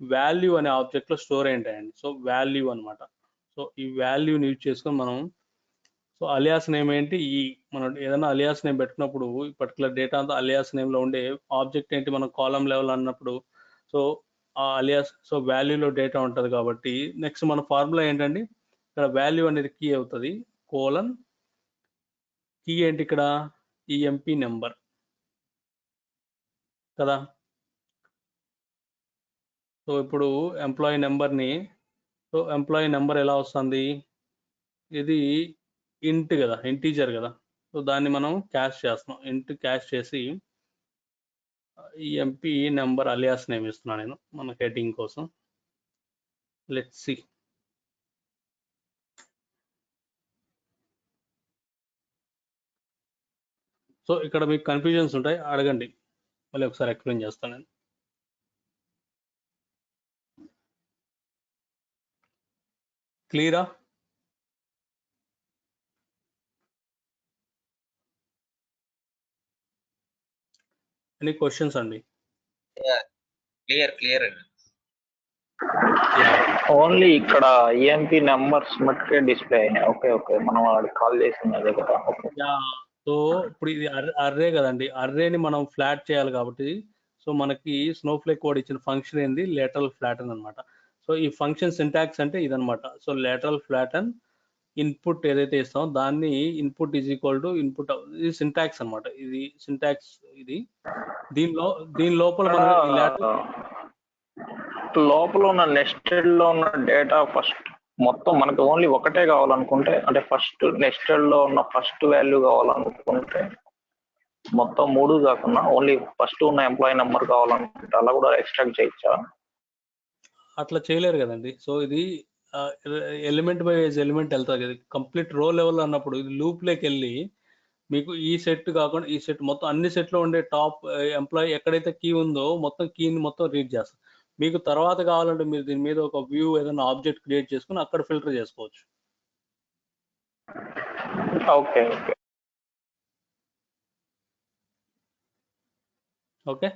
వాల్యూ అనే ఆబ్జెక్ట్లో స్టోర్ అయ్యాయండి. సో వాల్యూ అనమాట. సో ఈ వాల్యూని యూజ్ చేసుకొని మనం, సో అలియాస్ నేమ్ ఏంటి, ఈ మనం ఏదైనా అలియాస్ నేమ్ పెట్టుకున్నప్పుడు ఈ పర్టికులర్ డేటా అంతా అలియాస్ నేమ్లో ఉండే ఆబ్జెక్ట్ ఏంటి, మనం కాలం లెవెల్ అన్నప్పుడు సో ఆ అలియాస్, సో వాల్యూలో డేటా ఉంటుంది కాబట్టి నెక్స్ట్ మన ఫార్ములా ఏంటండి, ఇక్కడ వాల్యూ అనేది కీ అవుతుంది, కోలన్ కీ ఏంటి ఇక్కడ ఈఎంపీ నెంబర్ కదా. సో ఇప్పుడు ఎంప్లాయీ నెంబర్ని, సో ఎంప్లాయీ నెంబర్ ఎలా వస్తుంది, ఇది ఇంట్ కదా, ఇంటీజర్ కదా. సో దాన్ని మనం క్యాష్ చేస్తున్నాం, ఇంట్ క్యాష్ చేసి ఈఎంపీ నెంబర్ అలియాస్ నేమ్ ఇస్తున్నాను నేను మన హెడ్డింగ్ కోసం. Let's see. సో ఇక్కడ మీకు కన్ఫ్యూజన్స్ ఉంటాయి, అడగండి, మళ్ళీ ఒకసారి ఎక్స్ప్లెయిన్ చేస్తాను నేను. క్లియరా? ఎనీ క్వశ్చన్స్ అండి? క్లియర్ అండి. ఓన్లీ ఇక్కడ ఈఎంపీ నెంబర్స్ మట్టుకే డిస్ప్లే అయినాయి. ఓకే ఓకే, మనం వాడికి కాల్ చేసింది అదే కదా. ఓకే, సో ఇప్పుడు ఇది అర్రే కదండి, అర్రేని మనం ఫ్లాట్ చేయాలి కాబట్టి సో మనకి స్నోఫ్లేక్ కోడ్ ఇచ్చిన ఫంక్షన్ ఏంది, లేటరల్ ఫ్లాటన్ అనమాట. సో ఈ ఫంక్షన్ సింటాక్స్ అంటే ఇదనమాట. సో లేటరల్ ఫ్లాటన్ ఇన్పుట్ ఏదైతే ఇస్తామో దాన్ని input is equal to input, ఇది సింటాక్స్ అనమాట, ఇది సింటాక్స్. ఇది దీని లోపల మనం లోపల ఉన్న నెస్టెడ్ లో ఉన్న డేటా ఫస్ట్ మొత్తం మనకి ఓన్లీ ఒకటే కావాలనుకుంటే, అంటే ఫస్ట్ నెస్టెడ్ లో ఉన్న ఫస్ట్ వాల్యూ కావాలనుకుంటే, మొత్తం 3 కాకుండా ఓన్లీ ఫస్ట్ ఉన్న ఎంప్లాయీ నెంబర్ కావాలనుకుంటే అలా కూడా ఎక్స్ట్రాక్ట్ చేయొచ్చా? అట్లా చేయలేరు కదండి. సో ఇది ఎలిమెంట్ బై ఎలిమెంట్ వెళ్తారు కదా, కంప్లీట్ రో లెవెల్ అన్నప్పుడు ఇది లూప్లోకి వెళ్ళి మీకు ఈ సెట్ కాకుండా ఈ సెట్ మొత్తం అన్ని సెట్లో ఉండే టాప్ ఎంప్లాయీ ఎక్కడైతే కీ ఉందో మొత్తం కీని మొత్తం రీడ్ చేస్తారు. మీకు తర్వాత కావాలంటే మీరు దీని మీద ఒక వ్యూ ఏదైనా ఆబ్జెక్ట్ క్రియేట్ చేసుకుని అక్కడ ఫిల్టర్ చేసుకోవచ్చు. ఓకే ఓకే ఓకే,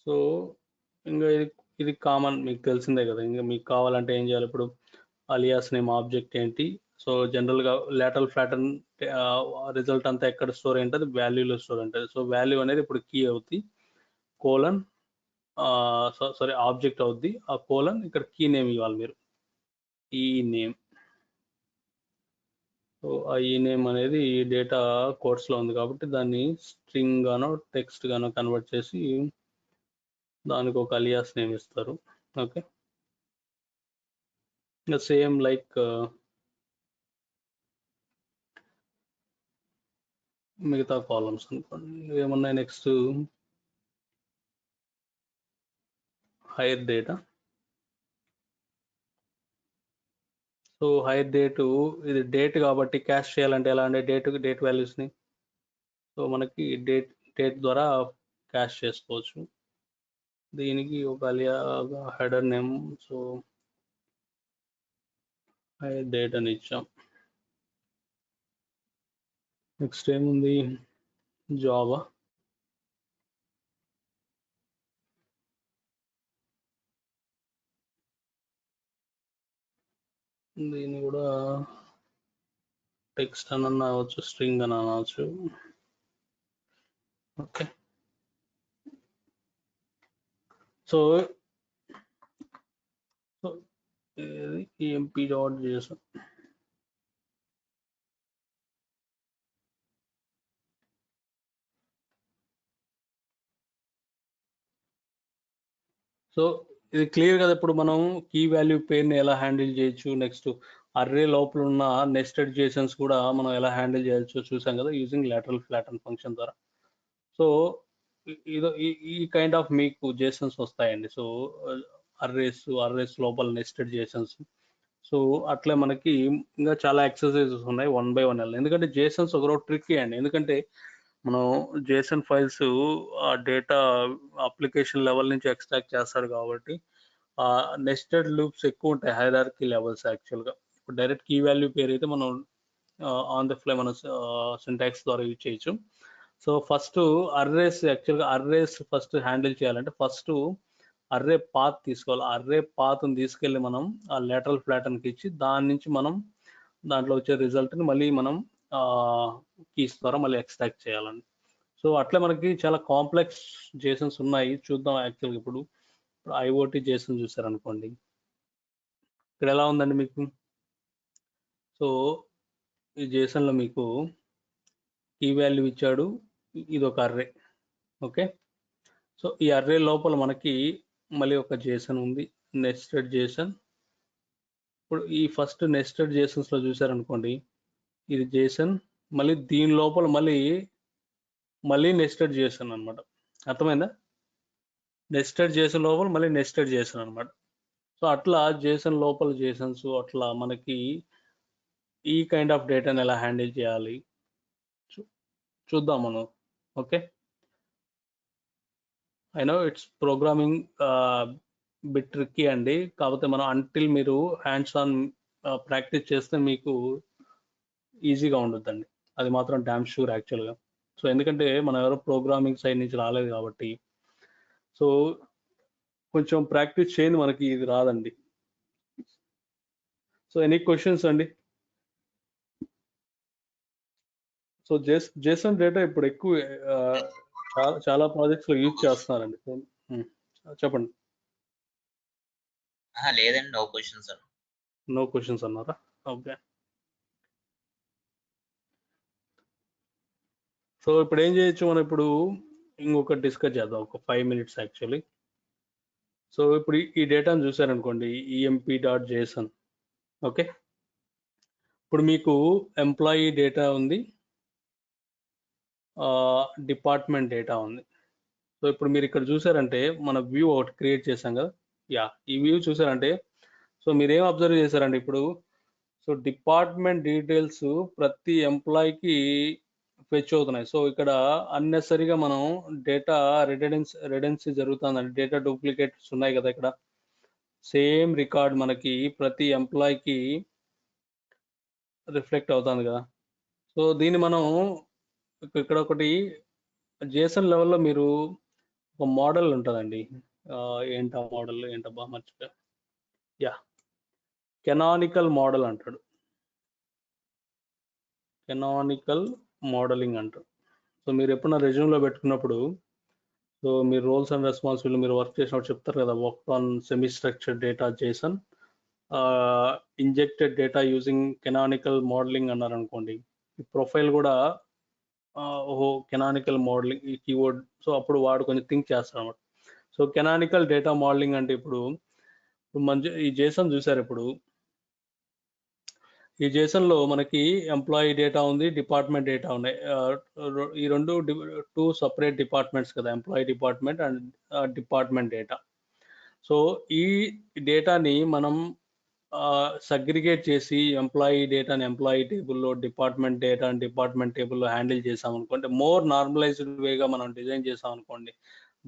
సో ఇంకా ఇది కామన్ మీకు తెలిసిందే కదా. ఇంకా మీకు కావాలంటే ఏం చేయాలి, ఇప్పుడు అలియాస్ నేమ్ ఆబ్జెక్ట్ ఏంటి, సో జనరల్గా లేటరల్ ఫ్లాటన్ రిజల్ట్ అంతా ఎక్కడ స్టోర్ అయింటుంది, వాల్యూలో స్టోర్ ఉంటుంది. సో వాల్యూ అనేది ఇప్పుడు కీ అవుతుంది, కోలన్ సారీ ఆబ్జెక్ట్ అవుద్ది, ఆ కోలన్ ఇక్కడ కీ నేమ్ ఇవ్వాలి మీరు, ఈ నేమ్. సో ఆ ఈ నేమ్ అనేది డేటా కోర్స్లో ఉంది కాబట్టి దాన్ని స్ట్రింగ్ గానో టెక్స్ట్ గానో కన్వర్ట్ చేసి దానికి ఒక అలియాస్ నేమ్ ఇస్తారు. ఓకే, ఇంకా సేమ్ లైక్ మిగతా కాలమ్స్ అనుకోండి. ఏమున్నాయి next, hire data. So hire date, ఇది డేట్ కాబట్టి క్యాష్ చేయాలంటే ఎలా అంటే డేట్ వాల్యూస్ని, సో మనకి డేట్ ద్వారా క్యాష్ చేసుకోవచ్చు. దీనికి ఒక alias header name, so hire date అని ఇచ్చాం. నెక్స్ట్ ఏముంది, జావా. దీన్ని కూడా టెక్స్ట్ అని అనవచ్చు, స్ట్రింగ్ అని అనవచ్చు. Okay, so emp.json. సో ఇది క్లియర్ కదా. ఇప్పుడు మనం కీ వాల్యూ పేరుని ఎలా హ్యాండిల్ చేయొచ్చు, నెక్స్ట్ అర్రే లోపల ఉన్న నెస్టెడ్ జేసన్స్ కూడా మనం ఎలా హ్యాండిల్ చేయొచ్చు చూసాం కదా, యూజింగ్ lateral flatten ఫంక్షన్ ద్వారా. సో ఈ కైండ్ ఆఫ్ మీకు జేసన్స్ వస్తాయండి. సో అర్రేస్ లోపల నెస్టెడ్ జేసన్స్. సో అట్లే మనకి ఇంకా చాలా ఎక్సర్సైజెస్ ఉన్నాయి, 1 by 1 వెళ్ళాలి. ఎందుకంటే జేసన్స్ ఒక ట్రిక్కీ అండి. ఎందుకంటే మనం జేసన్ ఫైల్స్ ఆ డేటా అప్లికేషన్ లెవెల్ నుంచి ఎక్స్ట్రాక్ట్ చేస్తారు కాబట్టి నెస్టెడ్ లూప్స్ ఎక్కువ ఉంటాయి, హైరార్కీ లెవెల్స్. యాక్చువల్గా ఇప్పుడు డైరెక్ట్ కీ వాల్యూ పేరు అయితే మనం ఆన్ ద ఫ్లై మనం సింటాక్స్ ద్వారా యూజ్ చేయొచ్చు. సో ఫస్ట్ యాక్చువల్గా అర్రేస్ ఫస్ట్ హ్యాండిల్ చేయాలంటే ఫస్ట్ అర్రే పాత్ తీసుకోవాలి. అర్రే పాత్ని తీసుకెళ్ళి మనం ఆ lateral flatten కి ఇచ్చి దాని నుంచి మనం దాంట్లో వచ్చే రిజల్ట్ని మళ్ళీ మనం కీస్ ద్వారా మళ్ళీ ఎక్స్ట్రాక్ట్ చేయాలండి. సో అట్లా మనకి చాలా కాంప్లెక్స్ జేసన్స్ ఉన్నాయి, చూద్దాం. యాక్చువల్గా ఇప్పుడు ఐఓటీ జేసన్ చూసారనుకోండి, ఇక్కడ ఎలా ఉందండి మీకు. సో ఈ జేసన్లో మీకు కీ వాల్యూ ఇచ్చాడు, ఇది ఒక అర్రే. ఓకే, సో ఈ అర్రే లోపల మనకి మళ్ళీ ఒక జేసన్ ఉంది, నెస్టెడ్ జేసన్. ఇప్పుడు ఈ ఫస్ట్ నెస్టెడ్ జేసన్స్లో చూసారనుకోండి, ఇది జేసన్, మళ్ళీ దీని లోపల మళ్ళీ నెస్టెడ్ జేసన్ అనమాట. అర్థమైందా? నెస్టెడ్ జేసన్ లోపల మళ్ళీ నెస్టెడ్ జేసన్ అనమాట. సో అట్లా జేసన్ లోపల జేసన్స్, అట్లా మనకి ఈ కైండ్ ఆఫ్ డేటాని ఎలా హ్యాండిల్ చేయాలి చూద్దాం మనం. Okay, I know it's programming bit tricky అండి, కాకపోతే మనం అంటిల్ మీరు హ్యాండ్స్ ఆన్ ప్రాక్టీస్ చేస్తే మీకు ఈజీగా ఉండొద్దండి, అది మాత్రం డామ్ షూర్ యాక్చువల్గా. సో ఎందుకంటే మనం ఎవరో ప్రోగ్రామింగ్ సైడ్ నుంచి రాలేదు కాబట్టి, సో కొంచెం ప్రాక్టీస్ చేయండి, మనకి ఇది రాదండి. సో ఎనీ క్వశ్చన్స్ అండి? సో జేసన్ డేటా ఇప్పుడు ఎక్కువ చాలా ప్రాజెక్ట్స్ లో యూజ్ చేస్తున్నారండి. చెప్పండి. లేదండి, నో క్వశ్చన్స్ అన్న. నో క్వశ్చన్స్ అన్నారా? ఓకే. సో ఇప్పుడు ఏం చేయొచ్చు మనం, ఇప్పుడు ఇంకొక డిస్కస్ చేద్దాం, ఒక 5 minutes యాక్చువల్లీ. సో ఇప్పుడు ఈ డేటాను చూసారనుకోండి, emp.json. ఓకే, ఇప్పుడు మీకు ఎంప్లాయీ డేటా ఉంది, డిపార్ట్మెంట్ డేటా ఉంది. సో ఇప్పుడు మీరు ఇక్కడ చూసారంటే మన వ్యూ ఒకటి క్రియేట్ చేశాం కదా, ఈ వ్యూ చూసారంటే సో మీరు ఏం అబ్జర్వ్ చేశారండి ఇప్పుడు. సో డిపార్ట్మెంట్ డీటెయిల్స్ ప్రతి ఎంప్లాయీకి ఫెచ్ అవుతున్నాయి. సో ఇక్కడ అన్నెసరీగా మనం డేటా రెడెన్సీ జరుగుతుందండి, డేటా డూప్లికేట్స్ ఉన్నాయి కదా. ఇక్కడ సేమ్ రికార్డ్ మనకి ప్రతి ఎంప్లాయీకి రిఫ్లెక్ట్ అవుతుంది కదా. సో దీన్ని మనం ఇక్కడ ఒకటి జేసన్ లెవెల్లో మీరు ఒక మోడల్ ఉంటుందండి, ఏంటా మోడల్, ఏంటబ్బా మర్చిపోయా, కెనానికల్ మోడల్ అంటాడు, కెనానికల్ మోడలింగ్ అంటారు. సో మీరు ఎప్పుడన్నా రెజ్యూమ్లో పెట్టుకున్నప్పుడు సో మీరు రోల్స్ అండ్ రెస్పాన్సిబిలిటీ మీరు వర్క్ చేసినప్పుడు చెప్తారు కదా, work on semi structured data Jason, injected data using canonical modelling అన్నారు అనుకోండి. ఈ ప్రొఫైల్ కూడా ఓహో కెనానికల్ మోడలింగ్ ఈ కీవర్డ్, సో అప్పుడు వాడు కొంచెం థింక్ చేస్తాడు అనమాట. సో కెనానికల్ డేటా మోడలింగ్ అంటే ఇప్పుడు మంచి ఈ జేసన్ చూసారు. ఇప్పుడు ఈ జేసన్ లో మనకి ఎంప్లాయీ డేటా ఉంది, డిపార్ట్మెంట్ డేటా ఉన్నాయి. ఈ రెండు 2 సపరేట్ డిపార్ట్మెంట్స్ కదా, employee department and department data. So ఈ డేటాని మనం సగ్రిగేట్ చేసి ఎంప్లాయీ డేటాని ఎంప్లాయీ టేబుల్లో, డిపార్ట్మెంట్ డేటాని డిపార్ట్మెంట్ టేబుల్లో హ్యాండిల్ చేసాం అనుకోండి, మోర్ నార్మలైజ్డ్ వేగా మనం డిజైన్ చేసాం అనుకోండి,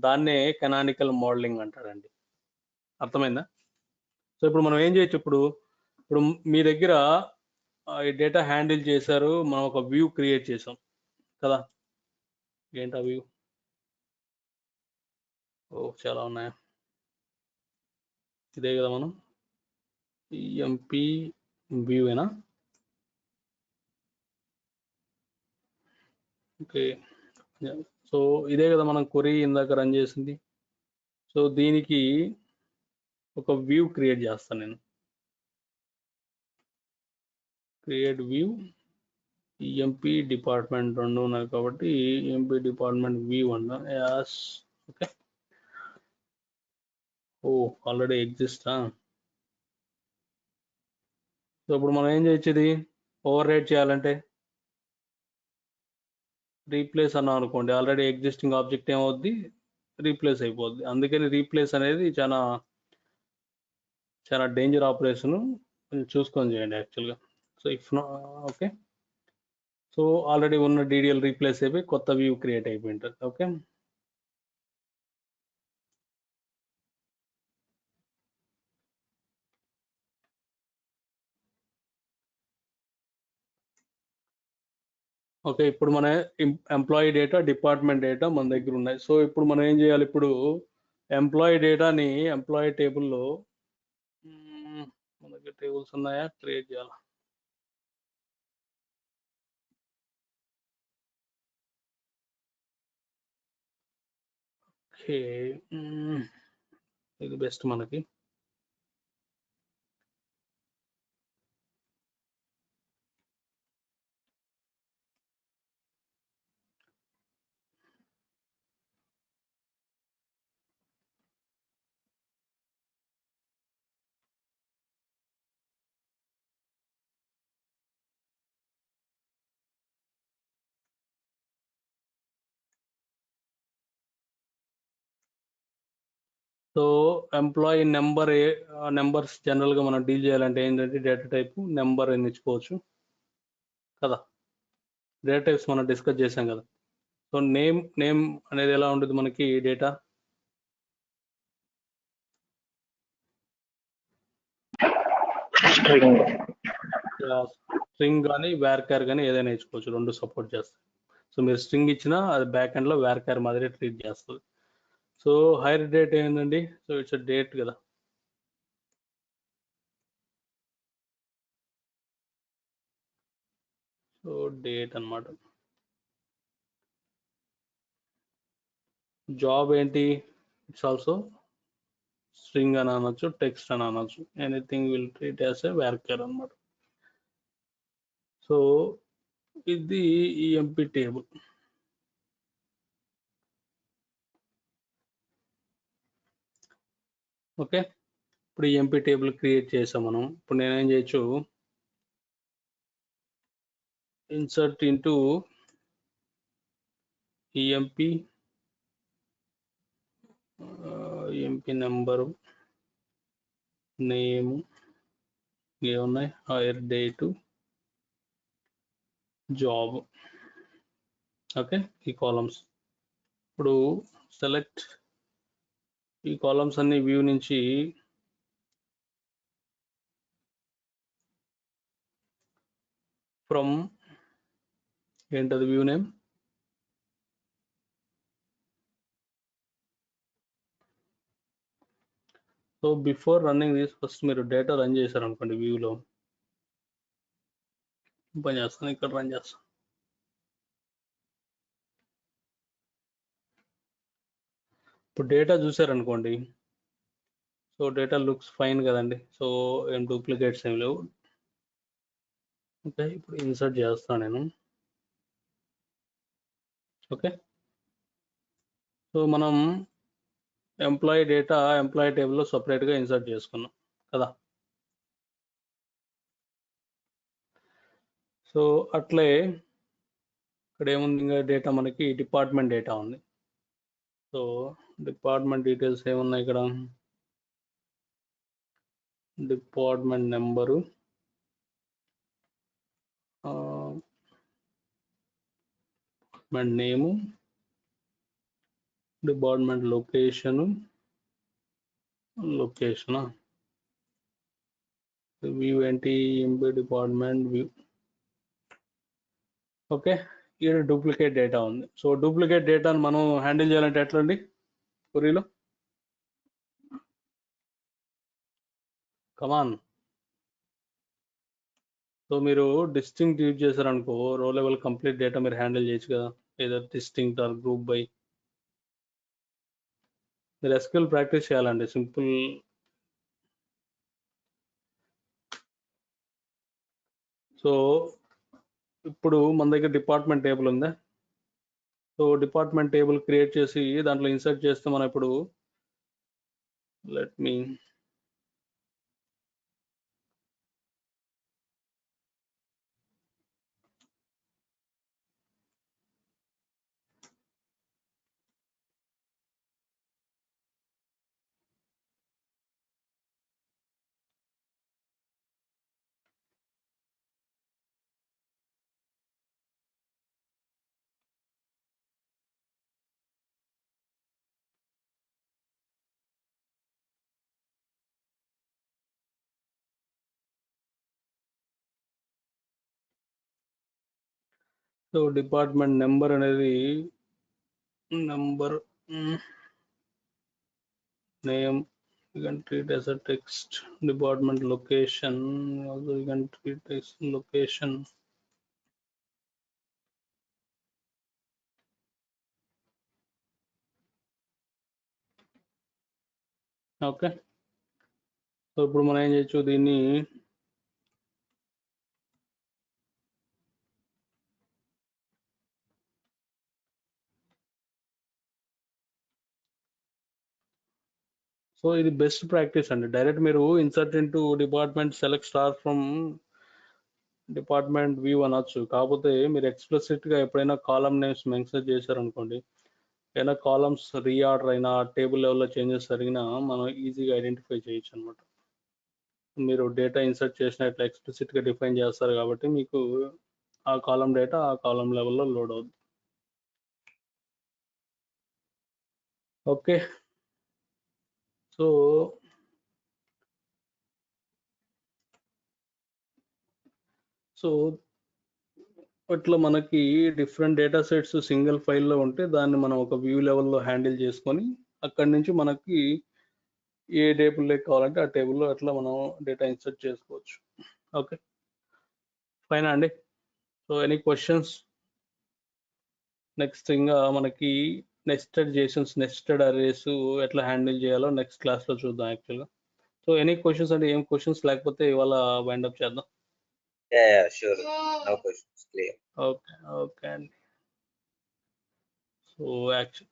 దాన్నే కెనానికల్ మోడలింగ్ అంటారండి. అర్థమైందా? సో ఇప్పుడు మనం ఏం చేయొచ్చు, ఇప్పుడు మీ దగ్గర ఈ డేటా హ్యాండిల్ చేశారు, మనం ఒక వ్యూ క్రియేట్ చేసాం కదా. ఏంటి ఆ వ్యూ? చాలా ఉన్నాయా? ఇదే కదా మనం ఎంపీ వ్యూనా? ఓకే, సో ఇదే కదా మనం క్వరీ ఇందాక రన్ చేసింది. సో దీనికి ఒక వ్యూ క్రియేట్ చేస్తాను నేను. క్రియేట్ వ్యూ, ఎంపీ డిపార్ట్మెంట్ రెండు ఉన్నాయి కాబట్టి ఎంపీ డిపార్ట్మెంట్ వ్యూ అన్నా యాస్. ఓకే, ఆల్రెడీ ఎగ్జిస్టా. సో ఇప్పుడు మనం ఏం చేయొచ్చు, ఇది ఓవర్ రైట్ చేయాలంటే రీప్లేస్ అన్నాం అనుకోండి, ఆల్రెడీ ఎగ్జిస్టింగ్ ఆబ్జెక్ట్ ఏమవుద్ది, రీప్లేస్ అయిపోద్ది. అందుకని రీప్లేస్ అనేది చాలా చాలా డేంజర్ ఆపరేషన్, కొంచెం చూసుకొని చేయండి యాక్చువల్గా. So if okay, so already ఉన్న డీడీఎల్ రీప్లేస్ అయిపోయి కొత్త వ్యూ క్రియేట్ అయిపోయి ఉంటుంది. Okay, okay. ఇప్పుడు మన ఎంప్లాయీ డేటా, డిపార్ట్మెంట్ డేటా మన దగ్గర ఉన్నాయి. సో ఇప్పుడు మనం ఏం చేయాలి, ఇప్పుడు ఎంప్లాయీ డేటాని ఎంప్లాయీ టేబుల్లో, మన దగ్గర టేబుల్స్ ఉన్నాయా, క్రియేట్ చేయాలి. ఓకే, ఇది బెస్ట్ మనకి. సో ఎంప్లాయీ నెంబర్స్ జనరల్గా మనం డీల్ చేయాలంటే ఏంటంటే డేటా టైప్ నెంబర్ అని ఇచ్చుకోవచ్చు కదా. డేటా టైప్స్ మనం డిస్కస్ చేసాం కదా. సో నేమ్ అనేది ఎలా ఉంటుంది మనకి డేటా, స్ట్రింగ్ కానీ వ్యార్కార్ కానీ ఏదైనా ఇచ్చుకోవచ్చు, రెండు సపోర్ట్ చేస్తాయి. సో మీరు స్ట్రింగ్ ఇచ్చినా అది బ్యాక్ ఎండ్లో వ్యార్కార్ మాదిరి ట్రీట్ చేస్తుంది. సో హైర్ డేట్ ఏంటండి, సో ఇట్స్ డేట్ కదా. సో డేట్ అన్నమాట. జాబ్ ఏంటి, ఇట్స్ ఆల్సో స్ట్రింగ్ అని అనొచ్చు, టెక్స్ట్ అని అనొచ్చు, anything will treat as a varchar అన్నమాట. సో ఇది ఈఎంపీ టేబుల్. ఓకే, ఇప్పుడు ఈఎంపీ టేబుల్ క్రియేట్ చేసాం మనం. ఇప్పుడు నేనేం చేయొచ్చు, insert into EMP number, name, ఏమున్నాయి, హైర్ డేటు, జాబ్. ఓకే, ఈ కాలమ్స్. ఇప్పుడు సెలెక్ట్ ఈ కాలమ్స్ అన్ని వ్యూ నుంచి ఫ్రమ్ ఏంటది view name, so before running this first మీరు డేటా రన్ చేశారు అనుకోండి, వ్యూలో పని చేస్తాను, ఇక్కడ రన్ చేస్తాను. ఇప్పుడు డేటా చూసారనుకోండి, సో డేటా లుక్స్ ఫైన్ కదండి. సో ఏం డూప్లికేట్స్ ఏం లేవు. ఓకే, ఇప్పుడు ఇన్సర్ట్ చేస్తాను నేను. ఓకే, సో మనం ఎంప్లాయీ డేటా ఎంప్లాయీ టేబుల్లో సపరేట్గా ఇన్సర్ట్ చేసుకున్నాం కదా. సో అట్లే ఇక్కడ ఏముంది, ఇంకా డేటా మనకి డిపార్ట్మెంట్ డేటా ఉంది. సో డిపార్ట్మెంట్ డీటెయిల్స్ ఏమున్నాయి ఇక్కడ, department number, department name, department location, view ఏంటి, ఎంబీ డిపార్ట్మెంట్ వ్యూ. ఓకే, ఇక్కడ డూప్లికేట్ డేటా ఉంది. సో డూప్లికేట్ డేటాను మనం హ్యాండిల్ చేయాలంటే ఎట్లా అండి క్వరీలో? కమాన్. సో మీరు డిస్టింక్ట్ యూజ్ చేశారనుకో, రో లెవెల్ కంప్లీట్ డేటా మీరు హ్యాండిల్ చేయొచ్చు కదా, ఏదో డిస్టింక్ట్ ఆర్ గ్రూప్ బై. మీరు ఎస్క్యూఎల్ ప్రాక్టీస్ చేయాలండి, సింపుల్. సో ఇప్పుడు మన దగ్గర డిపార్ట్మెంట్ టేబుల్ ఉందా. సో డిపార్ట్మెంట్ టేబుల్ క్రియేట్ చేసి దాంట్లో ఇన్సర్ట్ చేస్తే మనం ఇప్పుడు let me so department number అనేది number, name you can treat as a text, department location also you can treat as location. Okay, so ఇప్పుడు మనం ఏం చేయొచ్చు, దీన్ని సో ఇది బెస్ట్ ప్రాక్టీస్ అండి. డైరెక్ట్ మీరు insert into department select star from department view అనొచ్చు. కాకపోతే మీరు ఎక్స్ప్లిసిట్గా ఎప్పుడైనా కాలమ్ నేమ్స్ మెన్షన్ చేశారనుకోండి, ఏదైనా కాలమ్స్ రీఆర్డర్ అయినా టేబుల్ లెవెల్లో చేంజెస్ జరిగినా మనం ఈజీగా ఐడెంటిఫై చేయొచ్చు అనమాట. మీరు డేటా ఇన్సర్ట్ చేసిన ఇట్లా ఎక్స్ప్లిసిట్గా డిఫైన్ చేస్తారు కాబట్టి మీకు ఆ కాలం డేటా ఆ కాలం లెవెల్లో లోడ్ అవుతుంది. ఓకే, సో ఇట్లా మనకి డిఫరెంట్ డేటా సెట్స్ సింగిల్ ఫైల్లో ఉంటే దాన్ని మనం ఒక వ్యూ లెవెల్లో హ్యాండిల్ చేసుకొని అక్కడి నుంచి మనకి ఏ టేబుల్లో కావాలంటే ఆ టేబుల్లో అట్లా మనం డేటా ఇన్సర్ట్ చేసుకోవచ్చు. ఓకే ఫైన్ అండి. So any questions? నెక్స్ట్ ఇంకా మనకి నెస్టెడ్ అరేస్ ఎట్లా హ్యాండిల్ చేయాలో నెక్స్ట్ క్లాస్లో చూద్దాం యాక్చువల్గా. సో ఎనీ క్వశ్చన్స్ అంటే ఏం క్వశ్చన్స్ లేకపోతే ఇవాళ వైండప్ చేద్దాం. Sure, no questions, clear. Okay అండి. So actual